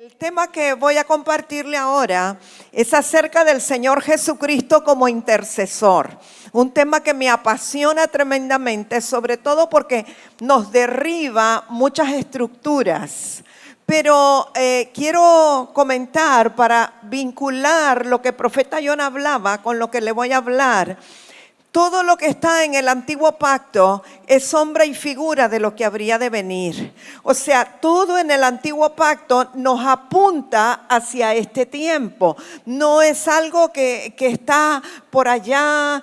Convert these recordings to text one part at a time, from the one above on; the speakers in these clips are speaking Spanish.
El tema que voy a compartirle ahora es acerca del Señor Jesucristo como intercesor. Un tema que me apasiona tremendamente, sobre todo porque nos derriba muchas estructuras. Pero quiero comentar para vincular lo que el profeta Jonás hablaba con lo que le voy a hablar. Todo lo que está en el antiguo pacto es sombra y figura de lo que habría de venir. O sea, todo en el antiguo pacto nos apunta hacia este tiempo. No es algo que está por allá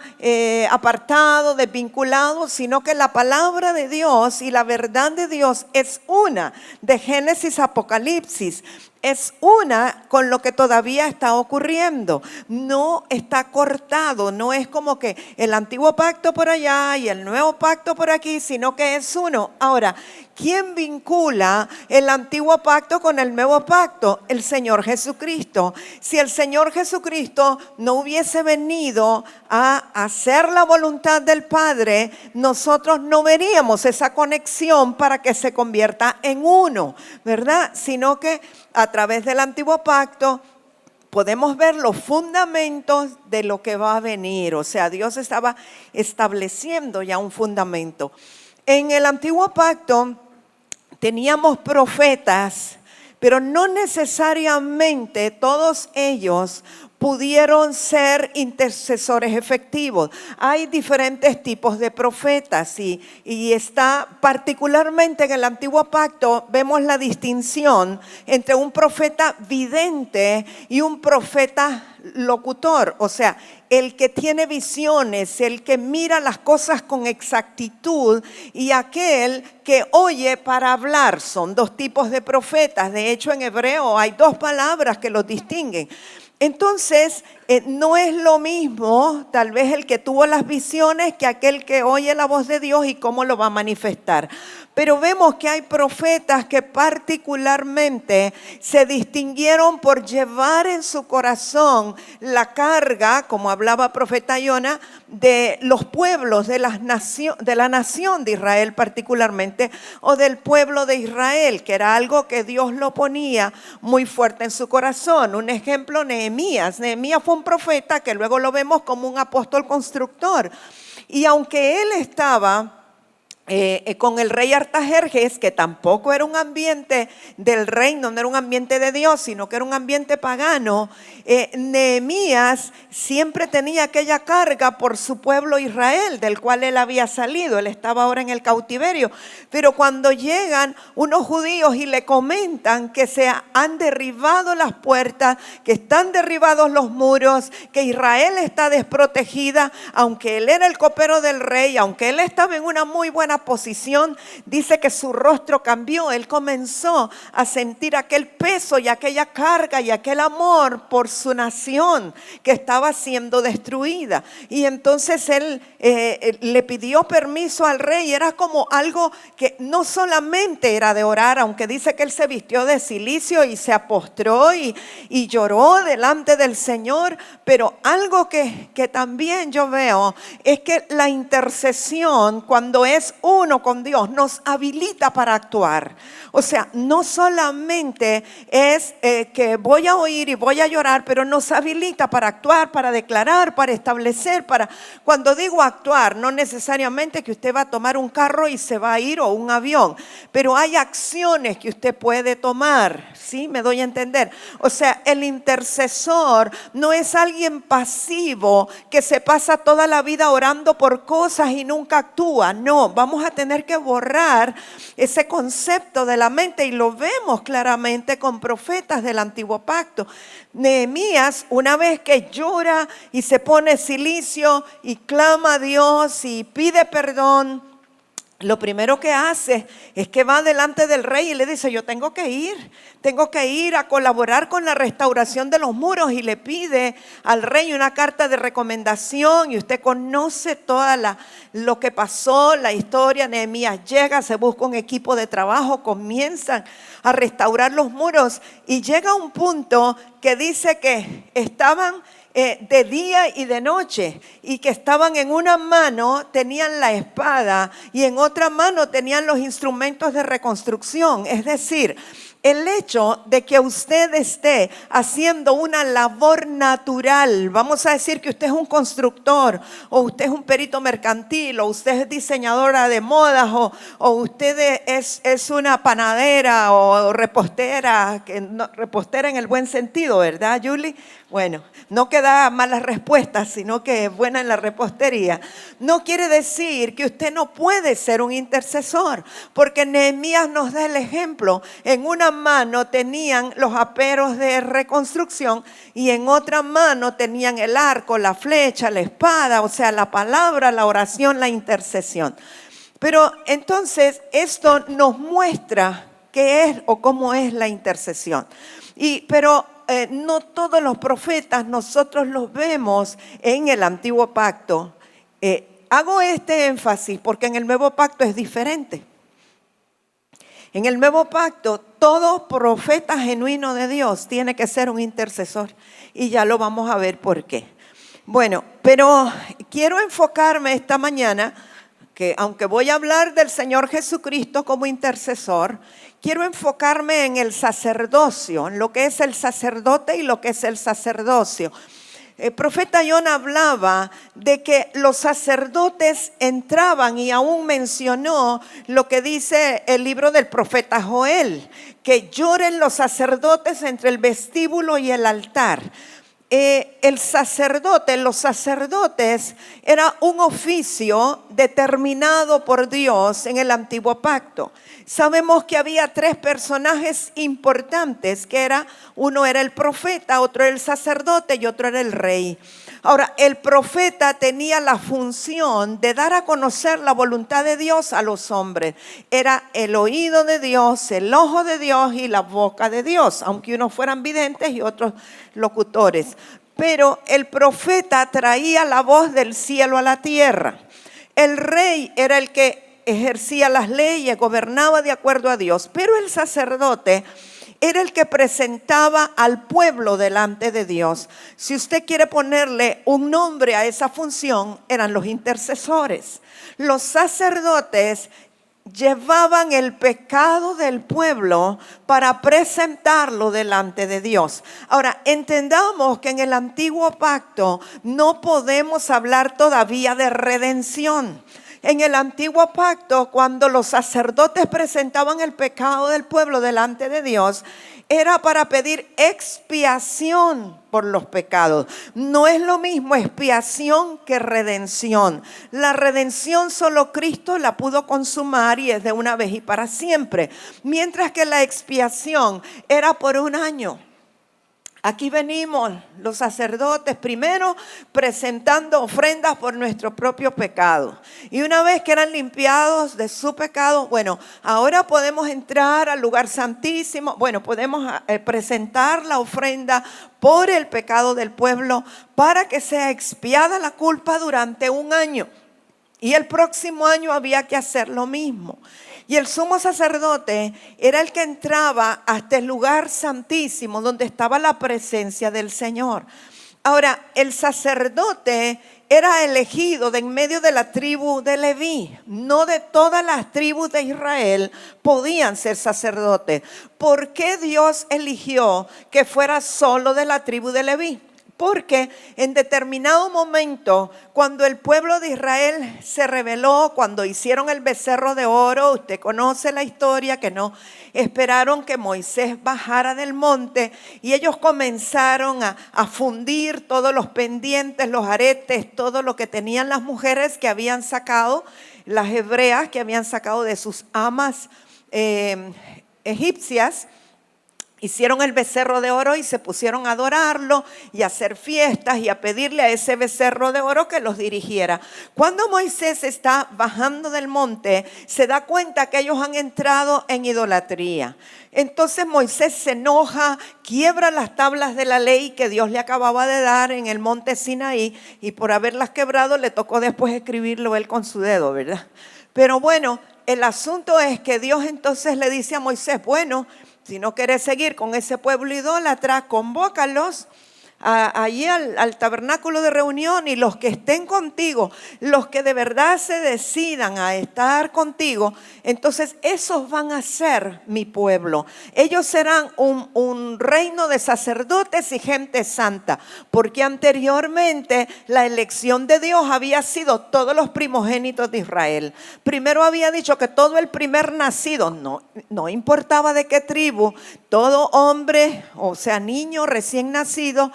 apartado, desvinculado, sino que la palabra de Dios y la verdad de Dios es una, de Génesis a Apocalipsis. Es una con lo que todavía está ocurriendo. No está cortado, no es como que el antiguo pacto por allá y el nuevo pacto por aquí, sino que es uno. Ahora, ¿quién vincula el antiguo pacto con el nuevo pacto? El Señor Jesucristo. Si el Señor Jesucristo no hubiese venido a hacer la voluntad del Padre, nosotros no veríamos esa conexión para que se convierta en uno, ¿verdad? Sino que a través del antiguo pacto podemos ver los fundamentos de lo que va a venir. O sea, Dios estaba estableciendo ya un fundamento. En el antiguo pacto teníamos profetas, pero no necesariamente todos ellos pudieron ser intercesores efectivos. Hay diferentes tipos de profetas y está particularmente en el antiguo pacto vemos la distinción entre un profeta vidente y un profeta locutor, o sea, el que tiene visiones, el que mira las cosas con exactitud y aquel que oye para hablar. Son dos tipos de profetas. De hecho, en hebreo hay dos palabras que los distinguen. Entonces, no es lo mismo tal vez el que tuvo las visiones que aquel que oye la voz de Dios y cómo lo va a manifestar. Pero vemos que hay profetas que particularmente se distinguieron por llevar en su corazón la carga, como hablaba el profeta Jonás, de los pueblos, de la nación de Israel particularmente, o del pueblo de Israel, que era algo que Dios lo ponía muy fuerte en su corazón. Un ejemplo, Nehemías. Nehemías fue un profeta que luego lo vemos como un apóstol constructor. Y aunque él estaba con el rey Artajerjes, que tampoco era un ambiente del reino, no era un ambiente de Dios, sino que era un ambiente pagano, Nehemías siempre tenía aquella carga por su pueblo Israel, del cual él había salido. Él estaba ahora en el cautiverio, pero cuando llegan unos judíos y le comentan que se han derribado las puertas, que están derribados los muros, que Israel está desprotegida, aunque él era el copero del rey, aunque él estaba en una muy buena posición, dice que su rostro cambió. Él comenzó a sentir aquel peso y aquella carga y aquel amor por su nación que estaba siendo destruida. Y entonces él le pidió permiso al rey. Era como algo que no solamente era de orar, aunque dice que él se vistió de cilicio y se apostró y lloró delante del Señor, pero algo que también yo veo es que la intercesión, cuando es uno con Dios, nos habilita para actuar. O sea, no solamente es que voy a oír y voy a llorar, pero nos habilita para actuar, para declarar, para establecer, para... Cuando digo actuar, no necesariamente que usted va a tomar un carro y se va a ir, o un avión, pero hay acciones que usted puede tomar, ¿sí? Me doy a entender. O sea, el intercesor no es alguien pasivo que se pasa toda la vida orando por cosas y nunca actúa. No, vamos a tener que borrar ese concepto de la mente, y lo vemos claramente con profetas del antiguo pacto. Nehemías, una vez que llora y se pone cilicio y clama a Dios y pide perdón, lo primero que hace es que va delante del rey y le dice: yo tengo que ir a colaborar con la restauración de los muros, y le pide al rey una carta de recomendación. Y usted conoce toda lo que pasó, la historia. Nehemías llega, se busca un equipo de trabajo, comienzan a restaurar los muros, y llega un punto que dice que estaban de día y de noche, y que estaban en una mano, tenían la espada, y en otra mano tenían los instrumentos de reconstrucción. Es decir, el hecho de que usted esté haciendo una labor natural, vamos a decir que usted es un constructor, o usted es un perito mercantil, o usted es diseñadora de modas, o usted es una panadera o repostera, repostera en el buen sentido, ¿verdad, Julie? Bueno, no que da malas respuestas, sino que es buena en la repostería. No quiere decir que usted no puede ser un intercesor, porque Nehemías nos da el ejemplo. En una mano tenían los aperos de reconstrucción y en otra mano tenían el arco, la flecha, la espada, o sea, la palabra, la oración, la intercesión. Pero entonces esto nos muestra qué es o cómo es la intercesión. Pero no todos los profetas nosotros los vemos en el Antiguo Pacto. Hago este énfasis porque en el Nuevo Pacto es diferente. En el Nuevo Pacto, todo profeta genuino de Dios tiene que ser un intercesor. Y ya lo vamos a ver por qué. Bueno, pero quiero enfocarme esta mañana, que aunque voy a hablar del Señor Jesucristo como intercesor, quiero enfocarme en el sacerdocio, en lo que es el sacerdote y lo que es el sacerdocio. El profeta Jon hablaba de que los sacerdotes entraban, y aún mencionó lo que dice el libro del profeta Joel, que lloren los sacerdotes entre el vestíbulo y el altar. Los sacerdotes era un oficio determinado por Dios en el Antiguo Pacto. Sabemos que había 3 personajes importantes, uno era el profeta, otro era el sacerdote y otro era el rey. Ahora, el profeta tenía la función de dar a conocer la voluntad de Dios a los hombres. Era el oído de Dios, el ojo de Dios y la boca de Dios, aunque unos fueran videntes y otros locutores. Pero el profeta traía la voz del cielo a la tierra. El rey era el que ejercía las leyes, gobernaba de acuerdo a Dios, pero el sacerdote era el que presentaba al pueblo delante de Dios. Si usted quiere ponerle un nombre a esa función, eran los intercesores. Los sacerdotes llevaban el pecado del pueblo para presentarlo delante de Dios. Ahora, entendamos que en el Antiguo Pacto no podemos hablar todavía de redención. En el Antiguo Pacto, cuando los sacerdotes presentaban el pecado del pueblo delante de Dios, era para pedir expiación por los pecados. No es lo mismo expiación que redención. La redención solo Cristo la pudo consumar y es de una vez y para siempre. Mientras que la expiación era por un año. Aquí venimos los sacerdotes primero presentando ofrendas por nuestro propio pecado. Y una vez que eran limpiados de su pecado, bueno, ahora podemos entrar al lugar santísimo. Bueno, podemos presentar la ofrenda por el pecado del pueblo para que sea expiada la culpa durante un año. Y el próximo año había que hacer lo mismo. Y el sumo sacerdote era el que entraba hasta el lugar santísimo donde estaba la presencia del Señor. Ahora, el sacerdote era elegido de en medio de la tribu de Leví. No de todas las tribus de Israel podían ser sacerdotes. ¿Por qué Dios eligió que fuera solo de la tribu de Leví? Porque en determinado momento, cuando el pueblo de Israel se rebeló, cuando hicieron el becerro de oro, usted conoce la historia, que no esperaron que Moisés bajara del monte y ellos comenzaron a fundir todos los pendientes, los aretes, todo lo que tenían las mujeres que habían sacado, las hebreas que habían sacado de sus amas egipcias. Hicieron el becerro de oro y se pusieron a adorarlo y a hacer fiestas y a pedirle a ese becerro de oro que los dirigiera. Cuando Moisés está bajando del monte, se da cuenta que ellos han entrado en idolatría. Entonces Moisés se enoja, quiebra las tablas de la ley que Dios le acababa de dar en el monte Sinaí, y por haberlas quebrado le tocó después escribirlo él con su dedo, ¿verdad? Pero bueno, el asunto es que Dios entonces le dice a Moisés, bueno, si no quieres seguir con ese pueblo idólatra, convócalos allí al tabernáculo de reunión, y los que estén contigo, los que de verdad se decidan a estar contigo, entonces esos van a ser mi pueblo. Ellos serán un reino de sacerdotes y gente santa, porque anteriormente la elección de Dios había sido todos los primogénitos de Israel. Primero había dicho que todo el primer nacido, no importaba de qué tribu, todo hombre, o sea, niño recién nacido,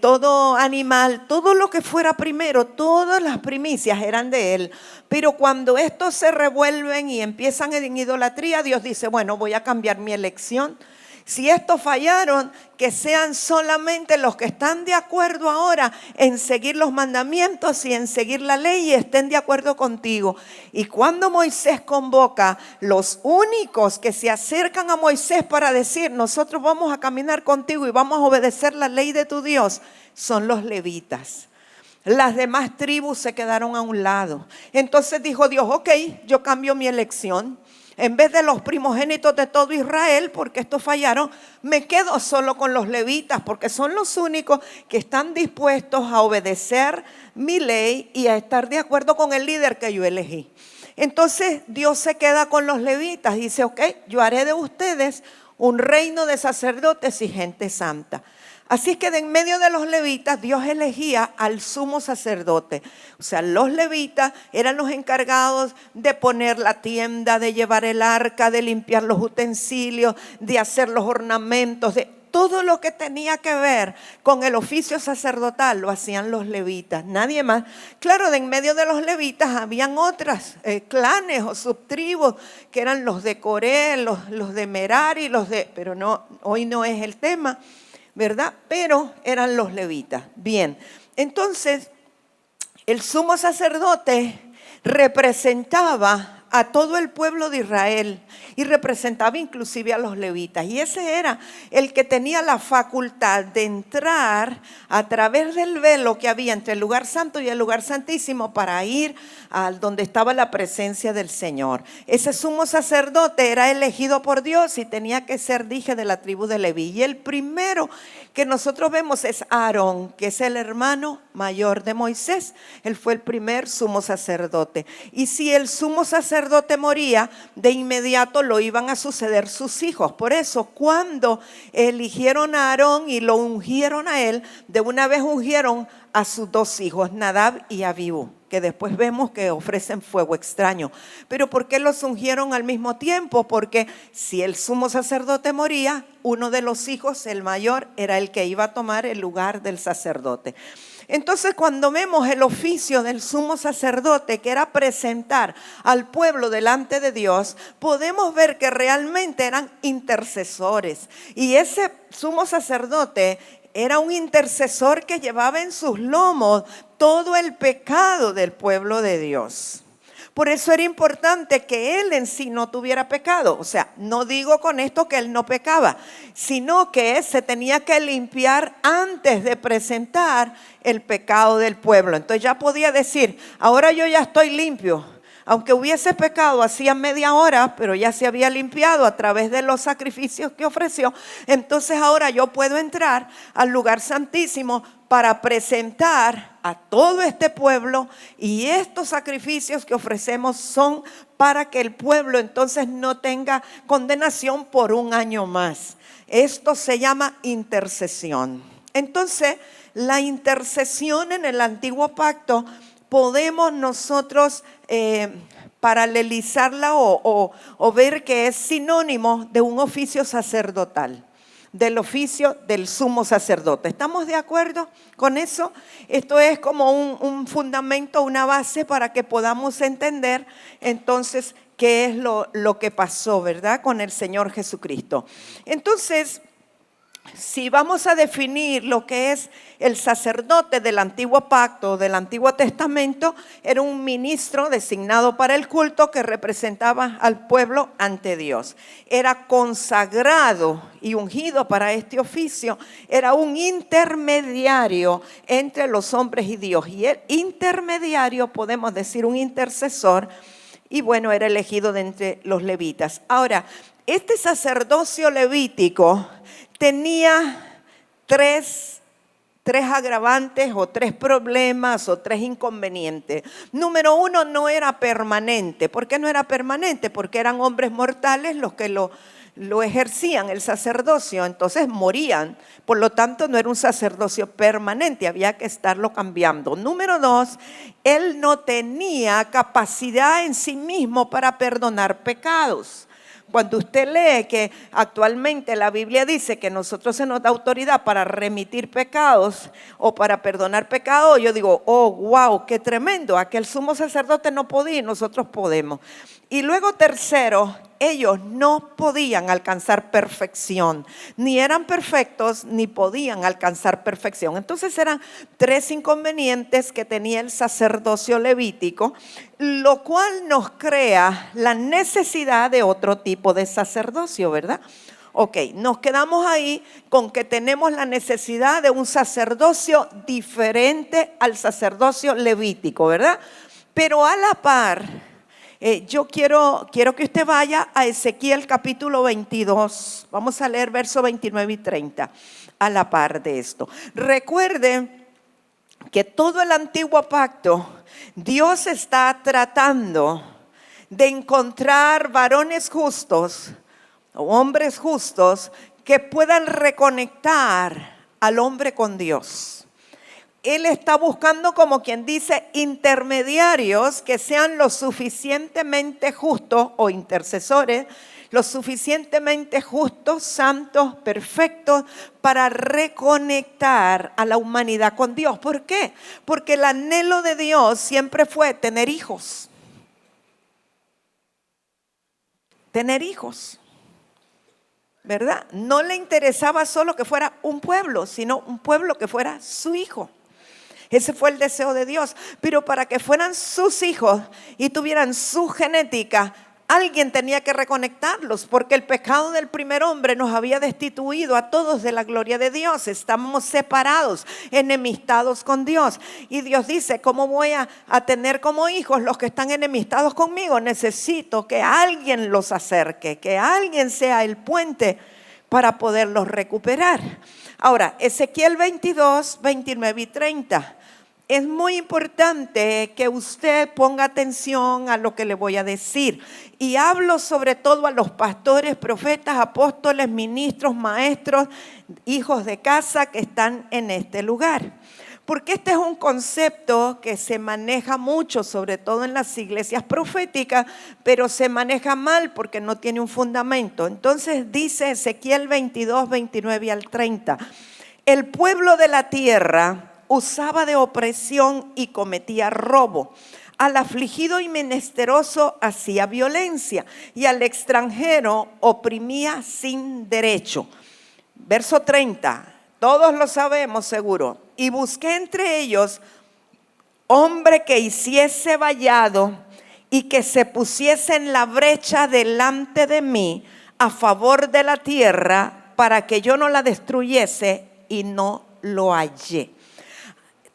todo animal, todo lo que fuera primero, todas las primicias eran de él. Pero cuando estos se revuelven y empiezan en idolatría, Dios dice, bueno, voy a cambiar mi elección. Si estos fallaron, que sean solamente los que están de acuerdo ahora en seguir los mandamientos y en seguir la ley y estén de acuerdo contigo. Y cuando Moisés convoca, los únicos que se acercan a Moisés para decir, nosotros vamos a caminar contigo y vamos a obedecer la ley de tu Dios, son los levitas. Las demás tribus se quedaron a un lado. Entonces dijo Dios, ok, yo cambio mi elección. En vez de los primogénitos de todo Israel, porque estos fallaron, me quedo solo con los levitas, porque son los únicos que están dispuestos a obedecer mi ley y a estar de acuerdo con el líder que yo elegí. Entonces Dios se queda con los levitas y dice, ok, yo haré de ustedes un reino de sacerdotes y gente santa. Así es que de en medio de los levitas Dios elegía al sumo sacerdote. O sea, los levitas eran los encargados de poner la tienda, de llevar el arca, de limpiar los utensilios, de hacer los ornamentos, de todo lo que tenía que ver con el oficio sacerdotal lo hacían los levitas, nadie más. Claro, de en medio de los levitas habían otras clanes o subtribus que eran los de Coré, los de Merari, pero no, hoy no es el tema, ¿verdad? Pero eran los levitas. Bien, entonces el sumo sacerdote representaba a todo el pueblo de Israel y representaba inclusive a los levitas. Y ese era el que tenía la facultad de entrar a través del velo que había entre el lugar santo y el lugar santísimo para ir a donde estaba la presencia del Señor. Ese sumo sacerdote era elegido por Dios y tenía que ser, dije, de la tribu de Leví. Y el primero que nosotros vemos es Aarón, que es el hermano mayor de Moisés. Él fue el primer sumo sacerdote. Y si el sumo sacerdote moría, de inmediato lo iban a suceder sus hijos. Por eso, cuando eligieron a Aarón y lo ungieron a él, de una vez ungieron a sus dos hijos, Nadab y Abiú, que después vemos que ofrecen fuego extraño. Pero ¿por qué los ungieron al mismo tiempo? Porque si el sumo sacerdote moría, uno de los hijos, el mayor, era el que iba a tomar el lugar del sacerdote. Entonces, cuando vemos el oficio del sumo sacerdote, que era presentar al pueblo delante de Dios, podemos ver que realmente eran intercesores. Y ese sumo sacerdote era un intercesor que llevaba en sus lomos todo el pecado del pueblo de Dios. Por eso era importante que él en sí no tuviera pecado. O sea, no digo con esto que él no pecaba, sino que se tenía que limpiar antes de presentar el pecado del pueblo. Entonces ya podía decir, ahora yo ya estoy limpio. Aunque hubiese pecado hacía media hora, pero ya se había limpiado a través de los sacrificios que ofreció. Entonces ahora yo puedo entrar al lugar santísimo para presentar a todo este pueblo, y estos sacrificios que ofrecemos son para que el pueblo entonces no tenga condenación por un año más. Esto se llama intercesión. Entonces, la intercesión en el antiguo pacto podemos nosotros paralelizarla o ver que es sinónimo de un oficio sacerdotal, del oficio del sumo sacerdote. ¿Estamos de acuerdo con eso? Esto es como un fundamento, una base para que podamos entender entonces qué es lo que pasó, ¿verdad?, con el Señor Jesucristo. Entonces, si vamos a definir lo que es el sacerdote del antiguo pacto, del Antiguo Testamento, era un ministro designado para el culto que representaba al pueblo ante Dios. Era consagrado y ungido para este oficio. Era un intermediario entre los hombres y Dios. Y el intermediario, podemos decir un intercesor, y bueno, era elegido de entre los levitas. Ahora, este sacerdocio levítico tenía tres tres agravantes o tres problemas o tres inconvenientes. Número uno, no era permanente. ¿Por qué no era permanente? Porque eran hombres mortales los que lo ejercían, el sacerdocio, entonces morían. Por lo tanto, no era un sacerdocio permanente, había que estarlo cambiando. Número dos, él no tenía capacidad en sí mismo para perdonar pecados. Cuando usted lee que actualmente la Biblia dice que nosotros se nos da autoridad para remitir pecados o para perdonar pecados, yo digo, oh, wow, qué tremendo. Aquel sumo sacerdote no podía y nosotros podemos. Y luego tercero, ellos no podían alcanzar perfección, ni eran perfectos ni podían alcanzar perfección. Entonces eran tres inconvenientes que tenía el sacerdocio levítico, lo cual nos crea la necesidad de otro tipo de sacerdocio, ¿verdad? Ok, nos quedamos ahí con que tenemos la necesidad de un sacerdocio diferente al sacerdocio levítico, ¿verdad? Pero a la par, yo quiero que usted vaya a Ezequiel capítulo 22. Vamos a leer versos 29 y 30 a la par de esto. Recuerden que todo el antiguo pacto, Dios está tratando de encontrar varones justos o hombres justos que puedan reconectar al hombre con Dios. Él está buscando, como quien dice, intermediarios que sean lo suficientemente justos o intercesores, lo suficientemente justos, santos, perfectos para reconectar a la humanidad con Dios. ¿Por qué? Porque el anhelo de Dios siempre fue tener hijos. Tener hijos, ¿verdad? No le interesaba solo que fuera un pueblo, sino un pueblo que fuera su hijo. Ese fue el deseo de Dios. Pero para que fueran sus hijos y tuvieran su genética, alguien tenía que reconectarlos, porque el pecado del primer hombre nos había destituido a todos de la gloria de Dios. Estamos separados, enemistados con Dios. Y Dios dice, ¿cómo voy a tener como hijos los que están enemistados conmigo? Necesito que alguien los acerque, que alguien sea el puente para poderlos recuperar. Ahora, Ezequiel 22, 29 y 30. Es muy importante que usted ponga atención a lo que le voy a decir. Y hablo sobre todo a los pastores, profetas, apóstoles, ministros, maestros, hijos de casa que están en este lugar. Porque este es un concepto que se maneja mucho, sobre todo en las iglesias proféticas, pero se maneja mal porque no tiene un fundamento. Entonces dice Ezequiel 22, 29 al 30. El pueblo de la tierra usaba de opresión y cometía robo. Al afligido y menesteroso hacía violencia y al extranjero oprimía sin derecho. Verso 30, todos lo sabemos seguro. Y busqué entre ellos hombre que hiciese vallado y que se pusiese en la brecha delante de mí a favor de la tierra para que yo no la destruyese, y no lo hallé.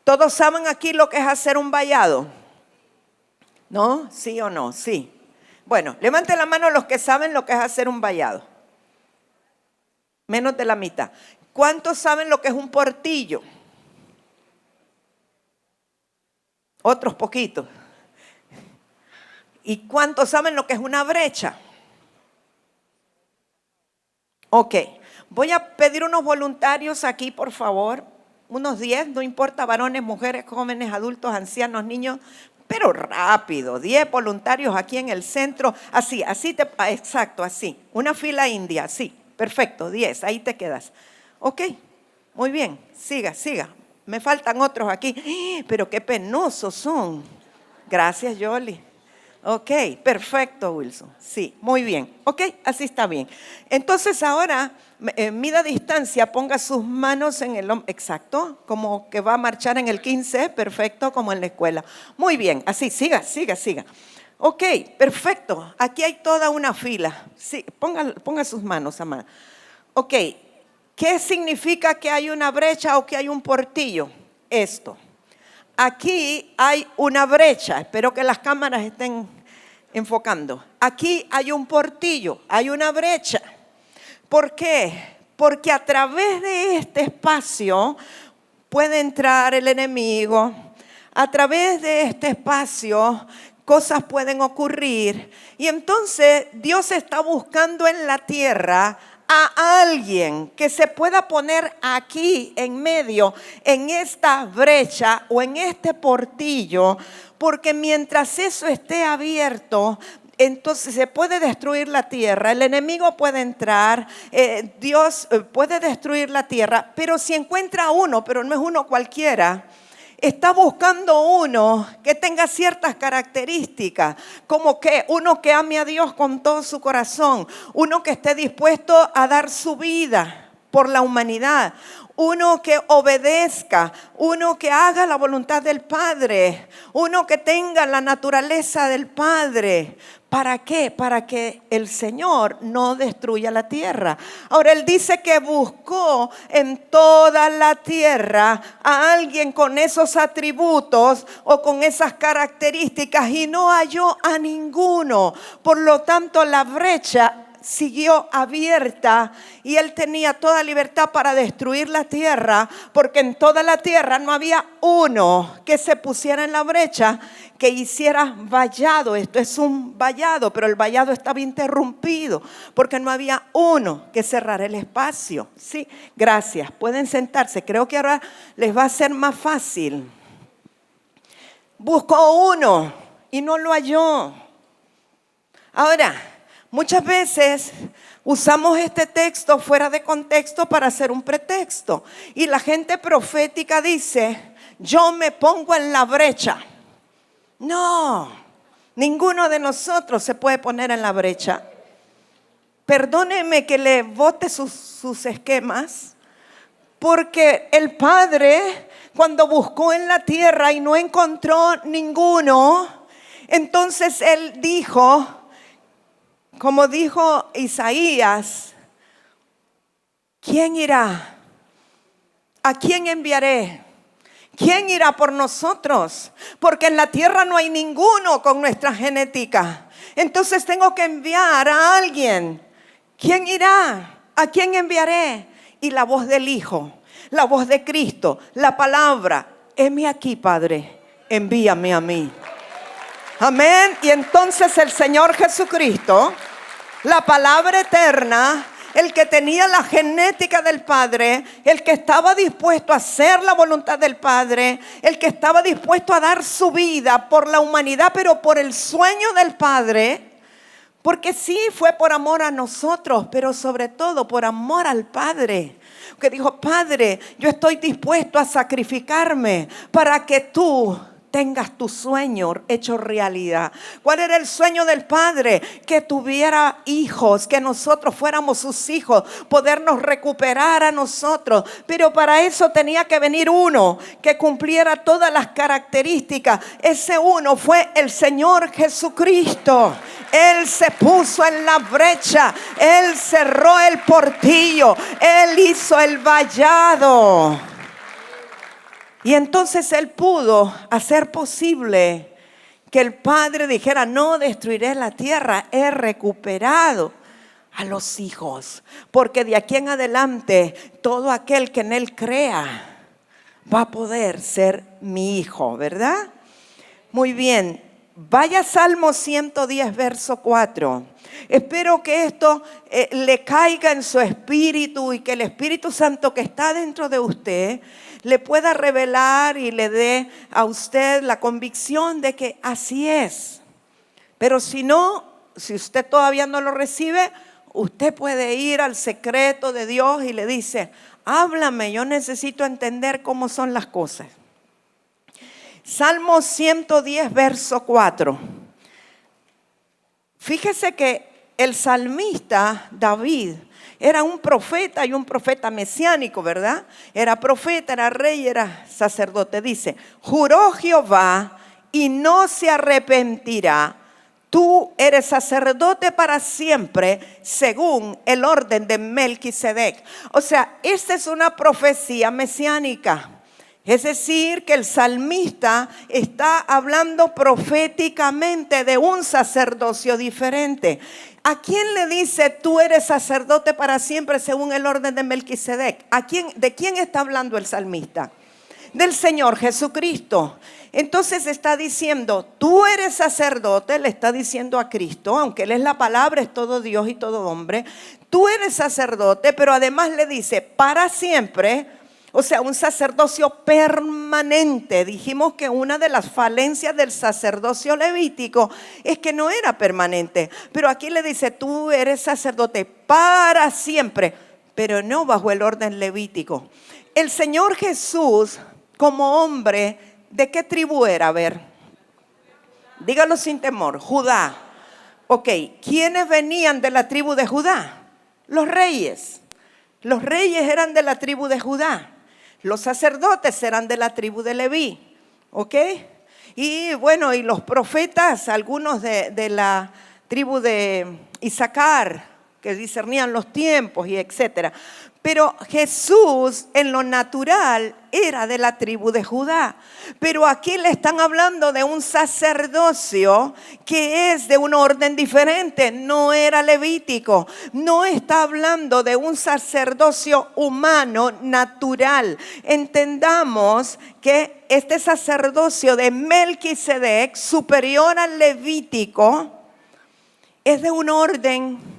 ¿Todos saben aquí lo que es hacer un vallado? ¿No? ¿Sí o no? Sí. Bueno, levanten la mano los que saben lo que es hacer un vallado. Menos de la mitad. ¿Cuántos saben lo que es un portillo? Otros poquitos. ¿Y cuántos saben lo que es una brecha? Ok. Voy a pedir unos voluntarios aquí, por favor. Unos 10, no importa, varones, mujeres, jóvenes, adultos, ancianos, niños, pero rápido. 10 voluntarios aquí en el centro. Así, exacto, así. Una fila india, sí. Perfecto, 10, ahí te quedas. Ok, muy bien, siga. Me faltan otros aquí, pero qué penosos son. Gracias, Yoli. Ok, perfecto, Wilson. Sí, muy bien. Ok, así está bien. Entonces ahora, mida distancia, ponga sus manos en el hombro. Exacto, como que va a marchar en el 15, perfecto, como en la escuela. Muy bien, así, siga. Ok, perfecto. Aquí hay toda una fila. Sí, ponga sus manos, amada. Ok, ¿qué significa que hay una brecha o que hay un portillo? Esto. Aquí hay una brecha, espero que las cámaras estén enfocando. Aquí hay un portillo, hay una brecha. ¿Por qué? Porque a través de este espacio puede entrar el enemigo. A través de este espacio, cosas pueden ocurrir. Y entonces Dios está buscando en la tierra a alguien que se pueda poner aquí en medio, en esta brecha o en este portillo, porque mientras eso esté abierto, entonces se puede destruir la tierra, el enemigo puede entrar, Dios puede destruir la tierra, pero si encuentra uno, pero no es uno cualquiera, está buscando uno que tenga ciertas características, como que uno que ame a Dios con todo su corazón, uno que esté dispuesto a dar su vida por la humanidad, uno que obedezca, uno que haga la voluntad del Padre, uno que tenga la naturaleza del Padre. ¿Para qué? Para que el Señor no destruya la tierra. Ahora Él dice que buscó en toda la tierra a alguien con esos atributos o con esas características y no halló a ninguno. Por lo tanto, la brecha siguió abierta y él tenía toda libertad para destruir la tierra, porque en toda la tierra no había uno que se pusiera en la brecha, que hiciera vallado. Esto es un vallado, pero el vallado estaba interrumpido porque no había uno que cerrara el espacio. Sí, gracias, pueden sentarse, creo que ahora les va a ser más fácil. Buscó uno y no lo halló. Ahora, muchas veces usamos este texto fuera de contexto para hacer un pretexto. Y la gente profética dice, yo me pongo en la brecha. No, ninguno de nosotros se puede poner en la brecha. Perdóneme que le bote sus esquemas, porque el Padre, cuando buscó en la tierra y no encontró ninguno, entonces Él dijo, como dijo Isaías, ¿quién irá? ¿A quién enviaré? ¿Quién irá por nosotros? Porque en la tierra no hay ninguno con nuestra genética. Entonces tengo que enviar a alguien. ¿Quién irá? ¿A quién enviaré? Y la voz del Hijo, la voz de Cristo, la palabra, heme aquí, Padre, envíame a mí. Amén. Y entonces el Señor Jesucristo, la palabra eterna, el que tenía la genética del Padre, el que estaba dispuesto a hacer la voluntad del Padre, el que estaba dispuesto a dar su vida por la humanidad, pero por el sueño del Padre, porque sí fue por amor a nosotros, pero sobre todo por amor al Padre. Que dijo, Padre, yo estoy dispuesto a sacrificarme para que tú tengas tu sueño hecho realidad. ¿Cuál era el sueño del Padre? Que tuviera hijos, que nosotros fuéramos sus hijos, podernos recuperar a nosotros. Pero para eso tenía que venir uno que cumpliera todas las características. Ese uno fue el Señor Jesucristo. Él se puso en la brecha, Él cerró el portillo, Él hizo el vallado. Y entonces Él pudo hacer posible que el Padre dijera, no destruiré la tierra, he recuperado a los hijos. Porque de aquí en adelante todo aquel que en Él crea va a poder ser mi hijo, ¿verdad? Muy bien, vaya a Salmo 110, verso 4. Espero que esto le caiga en su espíritu y que el Espíritu Santo que está dentro de usted le pueda revelar y le dé a usted la convicción de que así es. Pero si no, si usted todavía no lo recibe, usted puede ir al secreto de Dios y le dice, háblame, yo necesito entender cómo son las cosas. Salmo 110, verso 4. Fíjese que el salmista David era un profeta y un profeta mesiánico, ¿verdad? Era profeta, era rey, era sacerdote. Dice, juró Jehová y no se arrepentirá. Tú eres sacerdote para siempre según el orden de Melquisedec. O sea, esta es una profecía mesiánica. Es decir, que el salmista está hablando proféticamente de un sacerdocio diferente. ¿A quién le dice tú eres sacerdote para siempre según el orden de Melquisedec? ¿De quién está hablando el salmista? Del Señor Jesucristo. Entonces está diciendo, tú eres sacerdote, le está diciendo a Cristo, aunque Él es la palabra, es todo Dios y todo hombre. Tú eres sacerdote, pero además le dice, para siempre, o sea, un sacerdocio permanente. Dijimos que una de las falencias del sacerdocio levítico es que no era permanente. Pero aquí le dice, tú eres sacerdote para siempre, pero no bajo el orden levítico. El Señor Jesús, como hombre, ¿de qué tribu era? A ver, dígalo sin temor. Judá. Ok, ¿quiénes venían de la tribu de Judá? Los reyes. Los reyes eran de la tribu de Judá. Los sacerdotes eran de la tribu de Leví. ¿Ok? Y bueno, y los profetas, algunos de la tribu de Isaacar, que discernían los tiempos y etcétera. Pero Jesús en lo natural era de la tribu de Judá. Pero aquí le están hablando de un sacerdocio que es de un orden diferente. No era levítico. No está hablando de un sacerdocio humano natural. Entendamos que este sacerdocio de Melquisedec, superior al levítico, es de un orden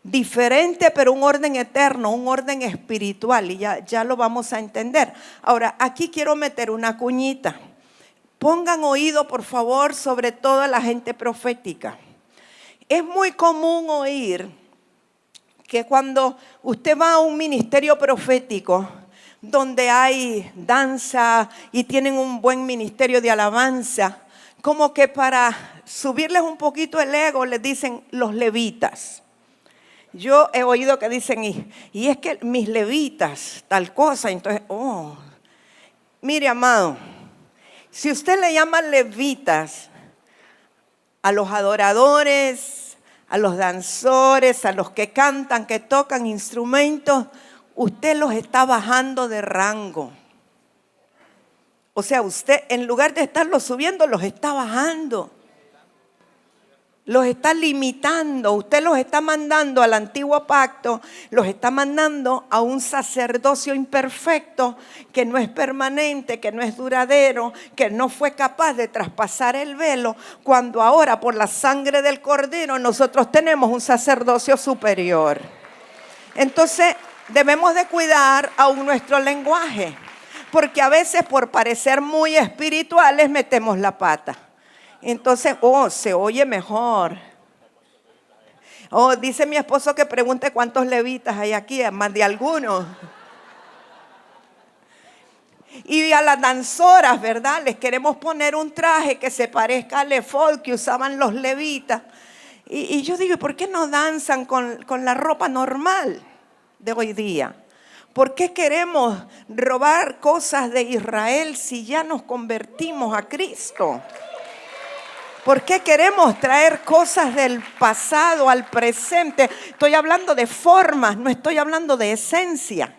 diferente, pero un orden eterno, un orden espiritual, y ya lo vamos a entender. Ahora, aquí quiero meter una cuñita. Pongan oído, por favor, sobre todo la gente profética. Es muy común oír que cuando usted va a un ministerio profético, donde hay danza y tienen un buen ministerio de alabanza, como que para subirles un poquito el ego les dicen los levitas. Yo he oído que dicen, y es que mis levitas, tal cosa, entonces, mire amado, si usted le llama levitas a los adoradores, a los danzores, a los que cantan, que tocan instrumentos, usted los está bajando de rango. O sea, usted en lugar de estarlos subiendo, los está bajando. Los está limitando, usted los está mandando al antiguo pacto, los está mandando a un sacerdocio imperfecto que no es permanente, que no es duradero, que no fue capaz de traspasar el velo, cuando ahora por la sangre del Cordero nosotros tenemos un sacerdocio superior. Entonces debemos de cuidar aún nuestro lenguaje, porque a veces por parecer muy espirituales metemos la pata. Entonces, se oye mejor. Dice mi esposo que pregunte cuántos levitas hay aquí, más de algunos. Y a las danzoras, ¿verdad? Les queremos poner un traje que se parezca al efod que usaban los levitas. Y yo digo, ¿por qué no danzan con la ropa normal de hoy día? ¿Por qué queremos robar cosas de Israel si ya nos convertimos a Cristo? ¿Por qué queremos traer cosas del pasado al presente? Estoy hablando de formas, no estoy hablando de esencia.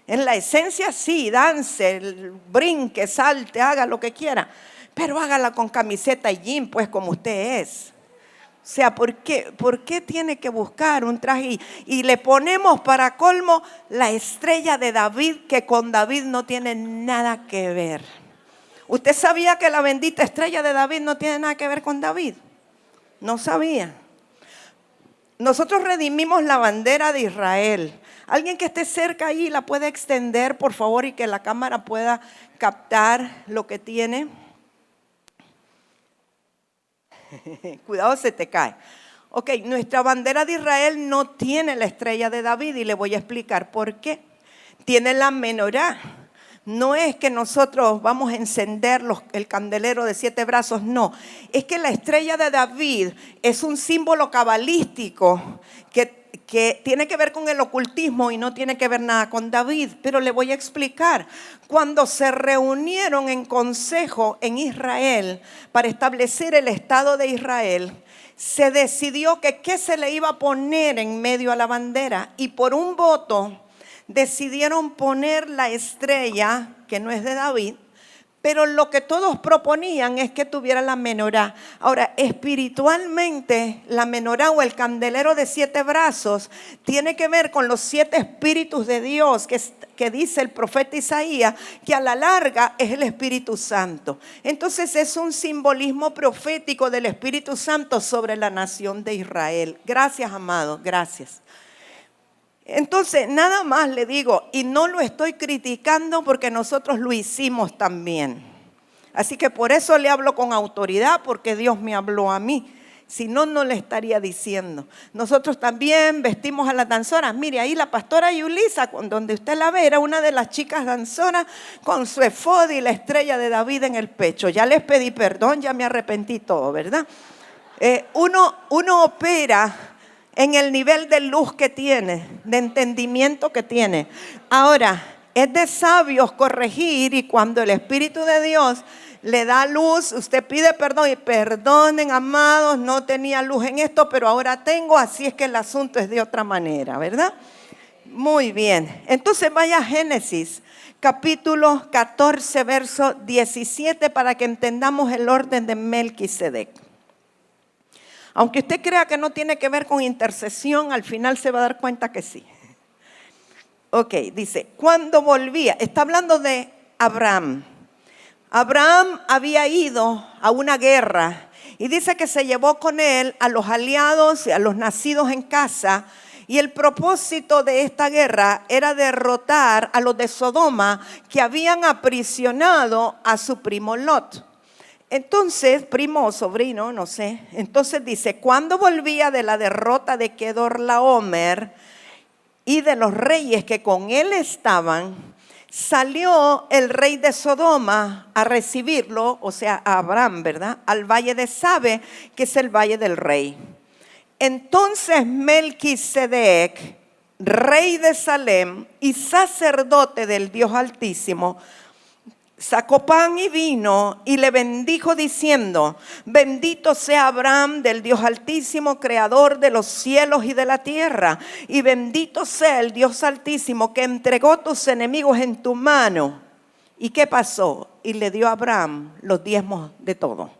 En la esencia sí, dance, brinque, salte, haga lo que quiera. Pero hágala con camiseta y jean, pues como usted es. O sea, ¿por qué tiene que buscar un traje? Y le ponemos para colmo la estrella de David, que con David no tiene nada que ver. ¿Usted sabía que la bendita estrella de David no tiene nada que ver con David? No sabía. Nosotros redimimos la bandera de Israel. Alguien que esté cerca ahí la puede extender, por favor, y que la cámara pueda captar lo que tiene. Cuidado, se te cae. Ok, nuestra bandera de Israel no tiene la estrella de David y le voy a explicar por qué. Tiene la menorá. No es que nosotros vamos a encender el candelero de 7 brazos, no. Es que la estrella de David es un símbolo cabalístico que tiene que ver con el ocultismo y no tiene que ver nada con David. Pero le voy a explicar. Cuando se reunieron en consejo en Israel para establecer el Estado de Israel, se decidió que qué se le iba a poner en medio a la bandera, y por un voto decidieron poner la estrella, que no es de David, Pero lo que todos proponían es que tuviera la menorá. Ahora, espiritualmente, la menorá o el candelero de 7 brazos tiene que ver con los 7 espíritus de Dios que dice el profeta Isaías, que a la larga es el Espíritu Santo. Entonces es un simbolismo profético del Espíritu Santo sobre la nación de Israel. Gracias, amado, gracias. Entonces, nada más le digo, y no lo estoy criticando porque nosotros lo hicimos también. Así que por eso le hablo con autoridad, porque Dios me habló a mí. Si no, no le estaría diciendo. Nosotros también vestimos a las danzoras. Mire, ahí la pastora Yulisa, donde usted la ve, era una de las chicas danzoras con su efod y la estrella de David en el pecho. Ya les pedí perdón, ya me arrepentí todo, ¿verdad? Uno opera en el nivel de luz que tiene, de entendimiento que tiene. Ahora, es de sabios corregir, y cuando el Espíritu de Dios le da luz, usted pide perdón y perdonen, amados, no tenía luz en esto, pero ahora tengo, así es que el asunto es de otra manera, ¿verdad? Muy bien, entonces vaya a Génesis, capítulo 14, verso 17, para que entendamos el orden de Melquisedec. Aunque usted crea que no tiene que ver con intercesión, al final se va a dar cuenta que sí. Ok, dice, cuando volvía, está hablando de Abraham. Abraham había ido a una guerra y dice que se llevó con él a los aliados y a los nacidos en casa. Y el propósito de esta guerra era derrotar a los de Sodoma que habían aprisionado a su primo Lot. Entonces, primo o sobrino, no sé. Entonces dice, cuando volvía de la derrota de Kedorlaomer y de los reyes que con él estaban, salió el rey de Sodoma a recibirlo, o sea, a Abraham, ¿verdad? Al valle de Sabe, que es el valle del rey. Entonces Melquisedec, rey de Salem y sacerdote del Dios Altísimo, sacó pan y vino y le bendijo diciendo, bendito sea Abraham del Dios Altísimo, creador de los cielos y de la tierra, y bendito sea el Dios Altísimo que entregó tus enemigos en tu mano. ¿Y qué pasó? Y le dio a Abraham los diezmos de todo.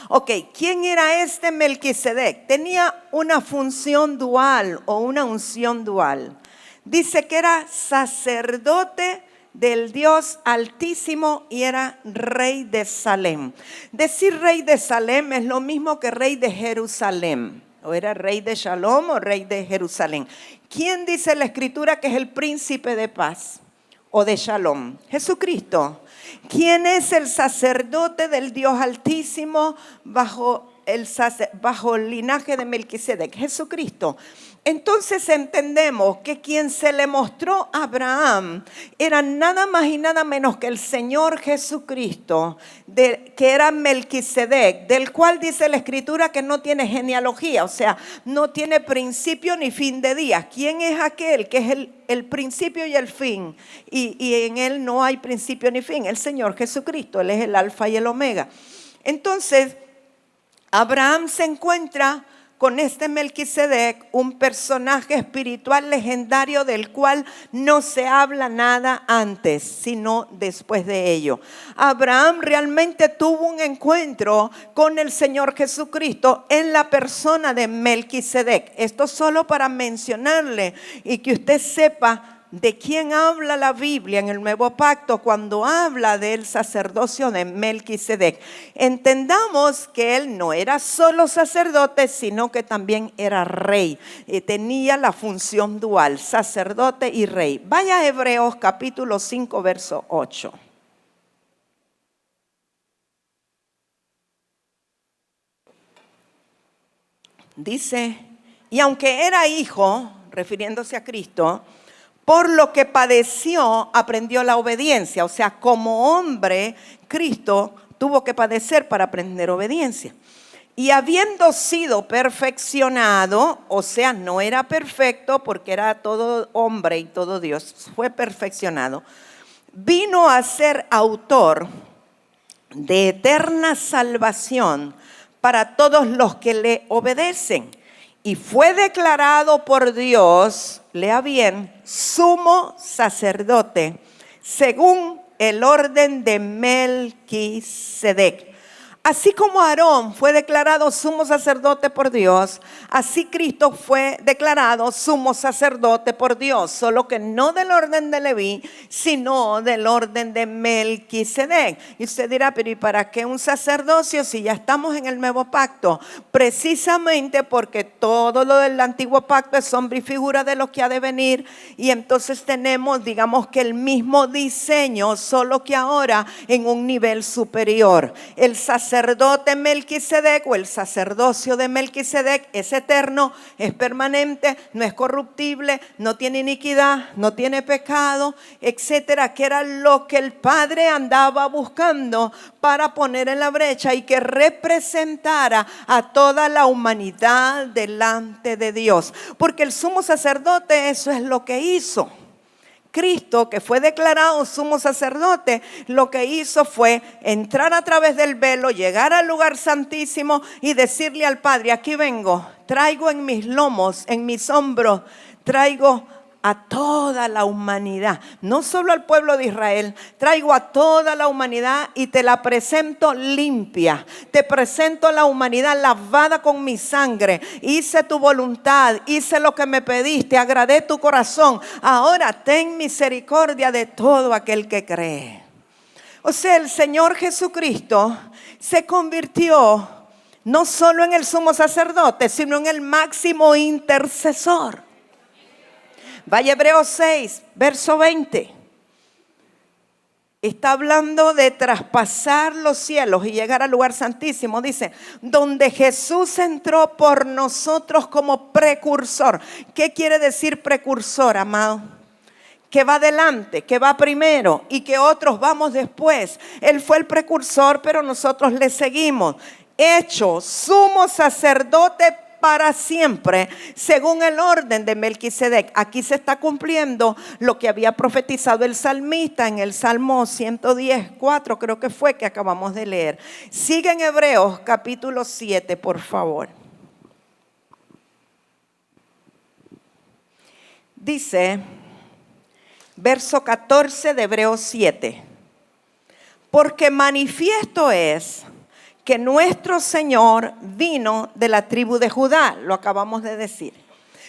Ok, ¿quién era este Melquisedec? Tenía una función dual o una unción dual. Dice que era sacerdote del Dios Altísimo y era rey de Salem. Decir rey de Salem es lo mismo que rey de Jerusalén. O era rey de Shalom o rey de Jerusalén. ¿Quién dice la Escritura que es el príncipe de paz o de Shalom? Jesucristo. ¿Quién es el sacerdote del Dios Altísimo bajo el linaje de Melquisedec? Jesucristo. Entonces entendemos que quien se le mostró a Abraham era nada más y nada menos que el Señor Jesucristo, que era Melquisedec, del cual dice la Escritura que no tiene genealogía, o sea, no tiene principio ni fin de días. ¿Quién es aquel que es el principio y el fin? Y en él no hay principio ni fin, el Señor Jesucristo, él es el alfa y el omega. Entonces, Abraham se encuentra con este Melquisedec, un personaje espiritual legendario del cual no se habla nada antes, sino después de ello. Abraham realmente tuvo un encuentro con el Señor Jesucristo en la persona de Melquisedec. Esto solo para mencionarle y que usted sepa de quién habla la Biblia en el Nuevo Pacto cuando habla del sacerdocio de Melquisedec. Entendamos que él no era solo sacerdote, sino que también era rey. Tenía la función dual, sacerdote y rey. Vaya a Hebreos capítulo 5, verso 8. Dice, y aunque era hijo, refiriéndose a Cristo, por lo que padeció, aprendió la obediencia. O sea, como hombre, Cristo tuvo que padecer para aprender obediencia. Y habiendo sido perfeccionado, o sea, no era perfecto porque era todo hombre y todo Dios, fue perfeccionado, vino a ser autor de eterna salvación para todos los que le obedecen. Y fue declarado por Dios, lea bien, sumo sacerdote, según el orden de Melquisedec. Así como Aarón fue declarado sumo sacerdote por Dios, así Cristo fue declarado sumo sacerdote por Dios, solo que no del orden de Leví, sino del orden de Melquisedec. Y usted dirá, pero ¿y para qué un sacerdocio si ya estamos en el nuevo pacto? Precisamente porque todo lo del antiguo pacto es sombra y figura de lo que ha de venir, y entonces tenemos, digamos que el mismo diseño, solo que ahora en un nivel superior. El sacerdote Melquisedec o el sacerdocio de Melquisedec es eterno, es permanente, no es corruptible, no tiene iniquidad, no tiene pecado, etcétera, que era lo que el Padre andaba buscando para poner en la brecha y que representara a toda la humanidad delante de Dios. Porque el sumo sacerdote eso es lo que hizo. Cristo, que fue declarado sumo sacerdote, lo que hizo fue entrar a través del velo, llegar al lugar santísimo y decirle al Padre, aquí vengo, traigo en mis lomos, en mis hombros, traigo a toda la humanidad, no solo al pueblo de Israel, traigo a toda la humanidad y te la presento limpia, te presento la humanidad lavada con mi sangre, hice tu voluntad, hice lo que me pediste, agradé tu corazón, ahora ten misericordia de todo aquel que cree. O sea, el Señor Jesucristo se convirtió no solo en el sumo sacerdote, sino en el máximo intercesor. Vaya Hebreos 6, verso 20. Está hablando de traspasar los cielos y llegar al lugar santísimo. Dice, donde Jesús entró por nosotros como precursor. ¿Qué quiere decir precursor, amado? Que va adelante, que va primero y que otros vamos después. Él fue el precursor, pero nosotros le seguimos. Hecho sumo sacerdote para siempre, según el orden de Melquisedec. Aquí se está cumpliendo lo que había profetizado el salmista en el Salmo 110:4, creo que fue, que acabamos de leer. Sigue en Hebreos capítulo 7, por favor. Dice, verso 14 de Hebreos 7, porque manifiesto es que nuestro Señor vino de la tribu de Judá, lo acabamos de decir,